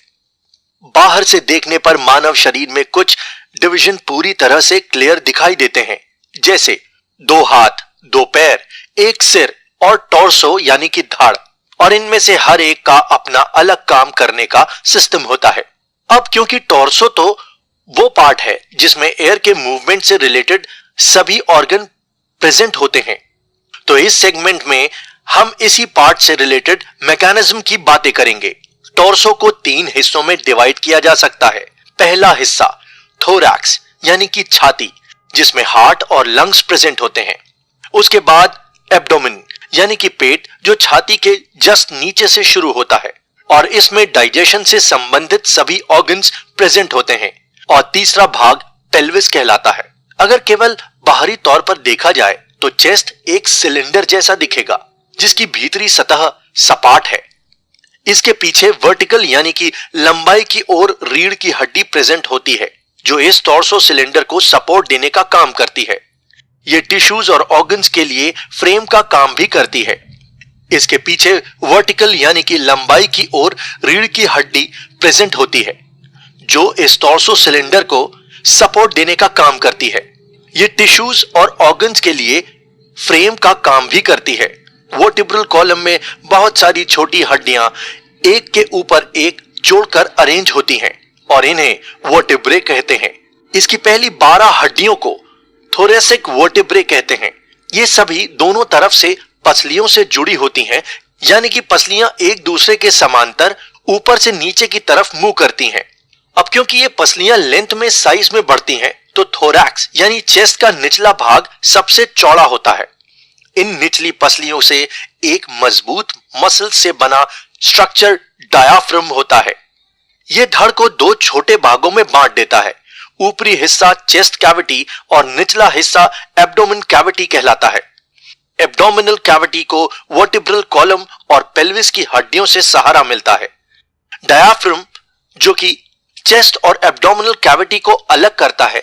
बाहर से देखने पर मानव शरीर में कुछ डिवीजन पूरी तरह से क्लियर दिखाई देते हैं, जैसे 2 हाथ, 2 पैर, एक सिर और टॉर्सो यानी कि धड़, और इनमें से हर एक का अपना अलग काम करने का सिस्टम होता है। अब क्योंकि टॉर्सो तो वो पार्ट है जिसमें एयर के मूवमेंट से रिलेटेड सभी ऑर्गन प्रेजेंट होते हैं, तो इस सेगमेंट में हम इसी पार्ट से रिलेटेड मैकेनिज्म की बातें करेंगे। टॉर्सो को 3 हिस्सों में डिवाइड किया जा सकता है। पहला हिस्सा थोरैक्स यानी कि छाती, जिसमें हार्ट और लंग्स प्रेजेंट होते हैं। उसके बाद एब्डोमेन यानी कि पेट, जो छाती के जस्ट नीचे से शुरू होता है, और इसमें डाइजेशन से संबंधित सभी ऑर्गन्स प्रेजेंट होते हैं। और तीसरा भाग पेल्विस कहलाता है। अगर केवल बाहरी तौर पर देखा जाए तो चेस्ट एक सिलेंडर जैसा दिखेगा, जिसकी भीतरी सतह सपाट है। इसके पीछे वर्टिकल यानी कि लंबाई की ओर रीढ़ की हड्डी प्रेजेंट होती है, जो इस टॉर्सो सिलेंडर को सपोर्ट देने का काम करती है। ये टिश्यूज और ऑर्गन्स के लिए फ्रेम का काम भी करती है। इसके पीछे वर्टिकल यानी कि लंबाई की ओर रीढ़ की हड्डी प्रेजेंट होती है, जो इस टॉर्सो सिलेंडर को सपोर्ट देने का काम करती है। ये टिश्यूज और ऑर्गन्स के लिए फ्रेम का काम भी करती है। वर्टिब्रल कॉलम में बहुत सारी छोटी हड्डियां एक के ऊपर एक जोड़कर अरेंज होती हैं और इन्हें वर्टिब्रे कहते हैं। इसकी पहली 12 हड्डियों को थोरेसिक वर्टिब्रे कहते हैं। ये सभी दोनों तरफ से पसलियों से जुड़ी होती हैं, यानी कि पसलियां एक दूसरे के समांतर ऊपर से नीचे की तरफ मुंह करती हैं। अब क्योंकि ये पसलियां लेंथ में साइज में बढ़ती हैं, तो थोरैक्स यानी चेस्ट का निचला भाग सबसे चौड़ा होता है। इन निचली पसलियों से एक मजबूत मसल से बना स्ट्रक्चर डायाफ्राम होता है। यह धड़ को 2 छोटे भागों में बांट देता है। ऊपरी हिस्सा चेस्ट कैविटी और निचला हिस्सा एब्डोमेन कैविटी कहलाता है। एब्डोमिनल कैविटी को वर्टिब्रल कॉलम और पेल्विस की हड्डियों से सहारा मिलता है। डायाफ्राम, जो कि चेस्ट और एब्डोमिनल कैविटी को अलग करता है,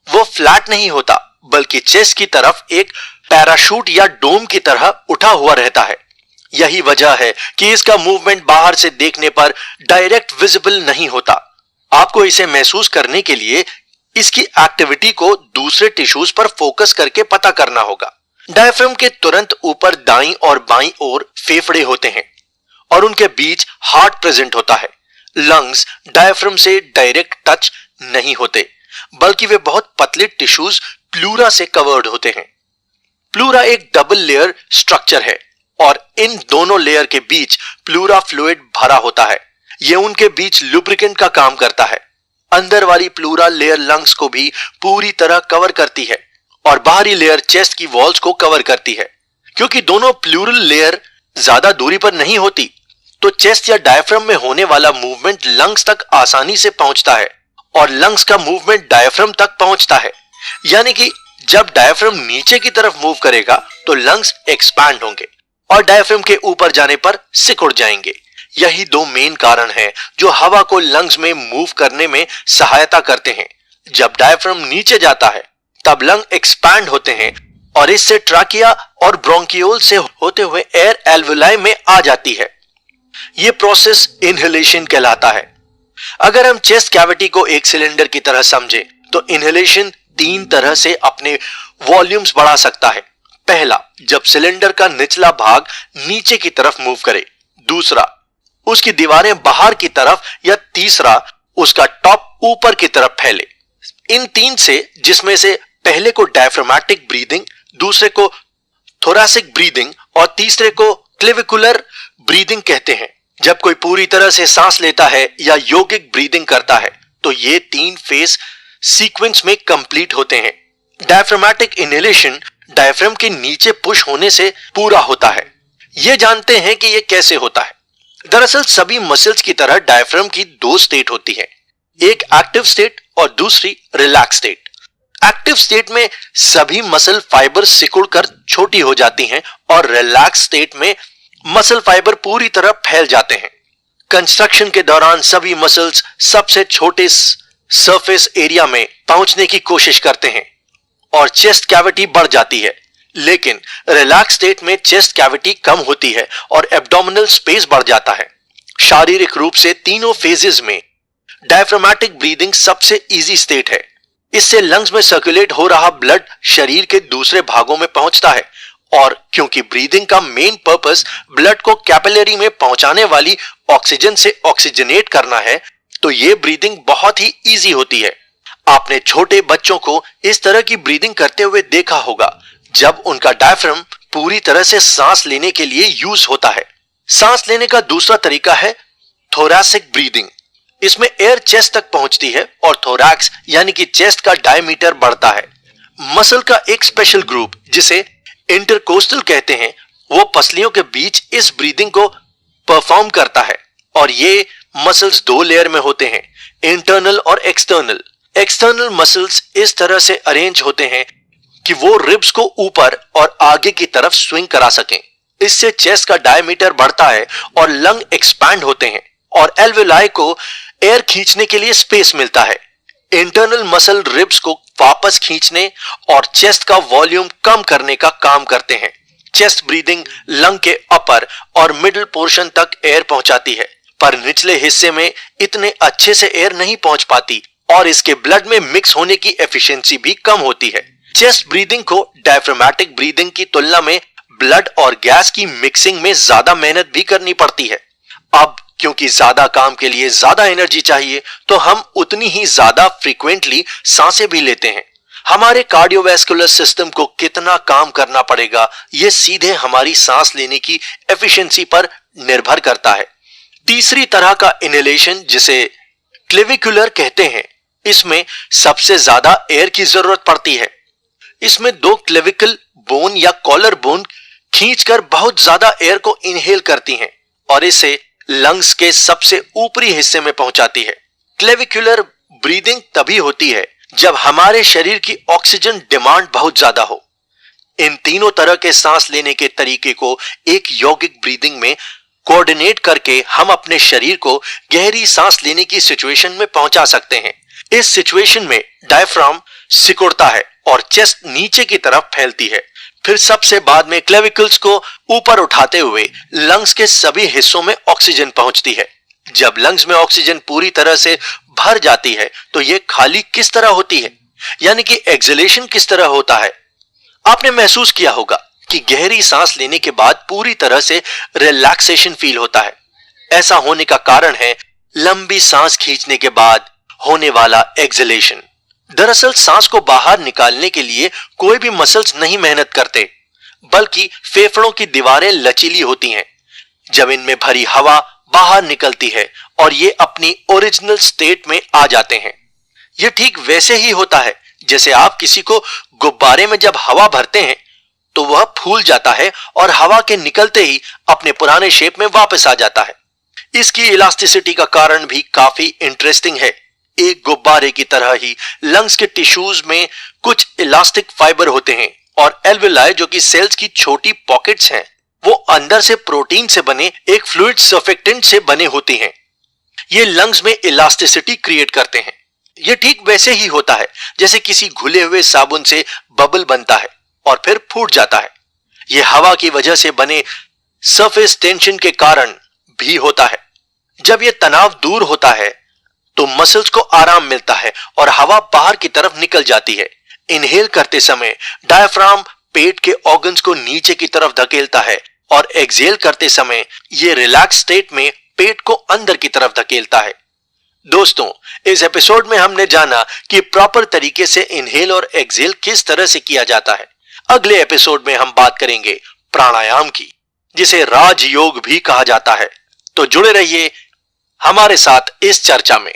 वो फ्लैट नहीं होता, बल्कि चेस्ट की तरफ एक पैराशूट या डोम की तरह उठा हुआ रहता है। यही वजह है कि इसका मूवमेंट बाहर से देखने पर डायरेक्ट विजिबल नहीं होता। आपको इसे महसूस करने के लिए इसकी एक्टिविटी को दूसरे टिश्यूज पर फोकस करके पता करना होगा। डायफ्राम के तुरंत ऊपर दाईं और बाईं ओर फेफड़े होते हैं और उनके बीच हार्ट प्रेजेंट होता है। लंग्स डायफ्राम से डायरेक्ट टच नहीं होते, बल्कि वे बहुत पतले टिश्यूज प्लूरा से कवर्ड होते हैं। प्लूरा एक डबल लेयर स्ट्रक्चर है और इन दोनों लेयर के बीच प्लूरा फ्लूइड भरा होता है। यह उनके बीच लुब्रिकेंट का काम करता है। अंदर वाली प्लूरा लेयर लंग्स को भी पूरी तरह कवर करती है और बाहरी लेयर चेस्ट की वॉल्स को कवर करती है। क्योंकि दोनों प्लूरल लेयर ज्यादा दूरी पर नहीं होती, तो चेस्ट या डायफ्राम में होने वाला मूवमेंट लंग्स तक आसानी से पहुंचता है और लंग्स का मूवमेंट डायफ्राम तक पहुंचता है। यानी कि जब डायफ्राम नीचे की तरफ मूव करेगा तो लंग्स एक्सपैंड होंगे और डायफ्राम के ऊपर जाने पर सिकुड़ जाएंगे। यही दो मेन कारण हैं जो हवा को लंग्स में मूव करने में सहायता करते हैं। जब डायफ्राम नीचे जाता है तब लंग एक्सपैंड होते हैं और इससे ट्राकिया और ब्रोंकियोल से होते हुए एयर एल्वुलाई में आ जाती है। यह प्रोसेस इनहेलेशन कहलाता है। अगर हम चेस्ट कैविटी को एक सिलेंडर की तरह समझें तो इनहेलेशन 3 तरह से अपने वॉल्यूम्स बढ़ा सकता है। पहला, जब सिलेंडर का निचला भाग नीचे की तरफ मूव करे। दूसरा, उसकी दीवारें बाहर की तरफ, या तीसरा, उसका टॉप ऊपर की तरफ फैले। इन 3 से, जिसमें से पहले को डायफ्रामेटिक ब्रीदिंग, दूसरे को थोरैसिक ब्रीदिंग और तीसरे को क्लेविकुलर ब्रीदिंग कहते हैं। जब कोई पूरी तरह से सांस लेता है या योगिक ब्रीदिंग करता है तो ये 3 फेज सीक्वेंस में कंप्लीट होते हैं। डायफ्रामेटिक इनहेलेशन डायफ्राम के नीचे पुश होने से पूरा होता है। ये जानते हैं कि यह कैसे होता है। दरअसल सभी मसल्स की तरह डायफ्राम की 2 स्टेट होती है, एक एक्टिव स्टेट और दूसरी रिलैक्स स्टेट। एक्टिव स्टेट में सभी मसल फाइबर सिकुड़कर छोटी हो जाती हैं और रिलैक्स स्टेट में मसल फाइबर पूरी तरह फैल जाते हैं। कंस्ट्रक्शन के दौरान सभी मसल्स सबसे छोटे सरफेस एरिया में पहुंचने की कोशिश करते हैं और चेस्ट कैविटी बढ़ जाती है। लेकिन रिलैक्स स्टेट में चेस्ट कैविटी कम होती है और एब्डोमिनल स्पेस बढ़ जाता है। शारीरिक रूप से तीनों फेजेस में डायफ्रामेटिक ब्रीदिंग सबसे इजी स्टेट है। इससे लंग्स में सर्कुलेट हो रहा ब्लड शरीर के दूसरे भागों में पहुंचता है और क्योंकि ब्रीदिंग का मेन पर्पस ब्लड को कैपिलरी में पहुंचाने वाली ऑक्सीजन से ऑक्सीजनेट करना है, तो यह ब्रीदिंग बहुत ही इजी होती है। आपने छोटे बच्चों को इस तरह की ब्रीदिंग करते हुए देखा होगा जब उनका डायफ्राम पूरी तरह से सांस लेने के लिए यूज होता है। सांस लेने का दूसरा तरीका है थोरैसिक ब्रीदिंग। इसमें एयर चेस्ट तक पहुंचती है और थोरैक्स यानी कि चेस्ट का डायमीटर बढ़ता है। मसल का एक स्पेशल ग्रुप जिसे इंटरकोस्टल कहते हैं, वो पसलियों के बीच इस ब्रीदिंग को परफॉर्म करता है और ये मसल्स 2 लेयर में होते हैं, इंटरनल और एक्सटर्नल। एक्सटर्नल मसल्स इस तरह से अरेंज होते हैं कि वो रिब्स को ऊपर और आगे की तरफ स्विंग करा सकें। इससे चेस्ट का डायमीटर बढ़ता है और लंग एक्सपैंड होते हैं और एल्वेलाई को एयर खींचने के लिए स्पेस मिलता है। इंटरनल मसल रिब्स को वापस खींचने और चेस्ट का वॉल्यूम कम करने का काम करते हैं। चेस्ट ब्रीदिंग लंग के अपर और मिडिल पोर्शन तक एयर पहुंचाती है, पर निचले हिस्से में इतने अच्छे से एयर नहीं पहुंच पाती और इसके ब्लड में मिक्स होने की एफिशिएंसी भी कम होती है। चेस्ट ब्रीदिंग को डायफ्रामेटिक ब्रीदिंग की तुलना में ब्लड और गैस की मिक्सिंग में ज्यादा मेहनत भी करनी पड़ती है। अब क्योंकि ज्यादा काम के लिए ज्यादा एनर्जी चाहिए, तो हम उतनी ही ज्यादा फ्रीक्वेंटली सांसें भी लेते हैं। हमारे कार्डियोवैस्कुलर सिस्टम को कितना काम करना पड़ेगा, यह सीधे हमारी सांस लेने की एफिशिएंसी पर निर्भर करता है। तीसरी तरह का इनहेलेशन, जिसे क्लेविकुलर कहते हैं, इसमें सबसे ज्यादा एयर की जरूरत पड़ती है। इसमें 2 क्लेविकल बोन या कॉलर बोन खींचकर बहुत ज्यादा एयर को इनहेल करती हैं और इसे लंग्स के सबसे ऊपरी हिस्से में पहुंचाती है। क्लेविकुलर ब्रीदिंग तभी होती है जब हमारे शरीर की ऑक्सीजन डिमांड बहुत ज्यादा हो। इन तीनों तरह के सांस लेने के तरीके को एक यौगिक ब्रीदिंग में कोऑर्डिनेट करके हम अपने शरीर को गहरी सांस लेने की सिचुएशन में पहुंचा सकते हैं। इस सिचुएशन में डायफ्राम सिकुड़ता है और चेस्ट नीचे की तरफ फैलती है। फिर सबसे बाद में क्लेविकल्स को ऊपर उठाते हुए लंग्स के सभी हिस्सों में ऑक्सीजन पहुंचती है। जब लंग्स में ऑक्सीजन पूरी तरह से भर जाती है तो यह खाली किस तरह होती है, यानी कि एक्सहेलेशन किस तरह होता है। आपने महसूस किया होगा कि गहरी सांस लेने के बाद पूरी तरह से रिलैक्सेशन फील होता है। ऐसा होने का कारण है लंबी सांस खींचने के बाद होने वाला एक्सहेलेशन। दरअसल सांस को बाहर निकालने के लिए कोई भी मसल्स नहीं मेहनत करते, बल्कि फेफड़ों की दीवारें लचीली होती हैं। जब इनमें भरी हवा बाहर निकलती है और ये अपनी ओरिजिनल स्टेट में आ जाते हैं। ये ठीक वैसे ही होता है जैसे आप किसी को गुब्बारे में जब हवा भरते हैं तो वह फूल जाता है और हवा के निकलते ही अपने पुराने शेप में वापस आ जाता है। इसकी इलास्टिसिटी का कारण भी काफी इंटरेस्टिंग है। एक गुब्बारे की तरह ही लंग्स के टिश्यूज में कुछ इलास्टिक फाइबर होते हैं और एल्वेलाई, जो कि सेल्स की छोटी पॉकेट्स हैं, वो अंदर से प्रोटीन से बने एक फ्लूइड सर्फेक्टेंट से बने होती हैं। ये लंग्स में इलास्टिसिटी क्रिएट करते हैं। ये ठीक वैसे ही होता है जैसे किसी घुले हुए साबुन से बबल बनता है और फिर फूट जाता है। ये हवा की वजह से बने सरफेस टेंशन के कारण भी होता है। जब ये तनाव दूर होता है तो मसल्स को आराम मिलता है और हवा बाहर की तरफ निकल जाती है। इनहेल करते समय डायफ्राम पेट के ऑर्गन्स को नीचे की तरफ धकेलता है और एक्सहेल करते समय ये रिलैक्स स्टेट में पेट को अंदर की तरफ धकेलता है। दोस्तों, इस एपिसोड में हमने जाना कि प्रॉपर तरीके से इनहेल और एक्सहेल किस तरह से किया जाता है। अगले एपिसोड में हम बात करेंगे प्राणायाम की, जिसे राजयोग भी कहा जाता है। तो जुड़े रहिए हमारे साथ इस चर्चा में।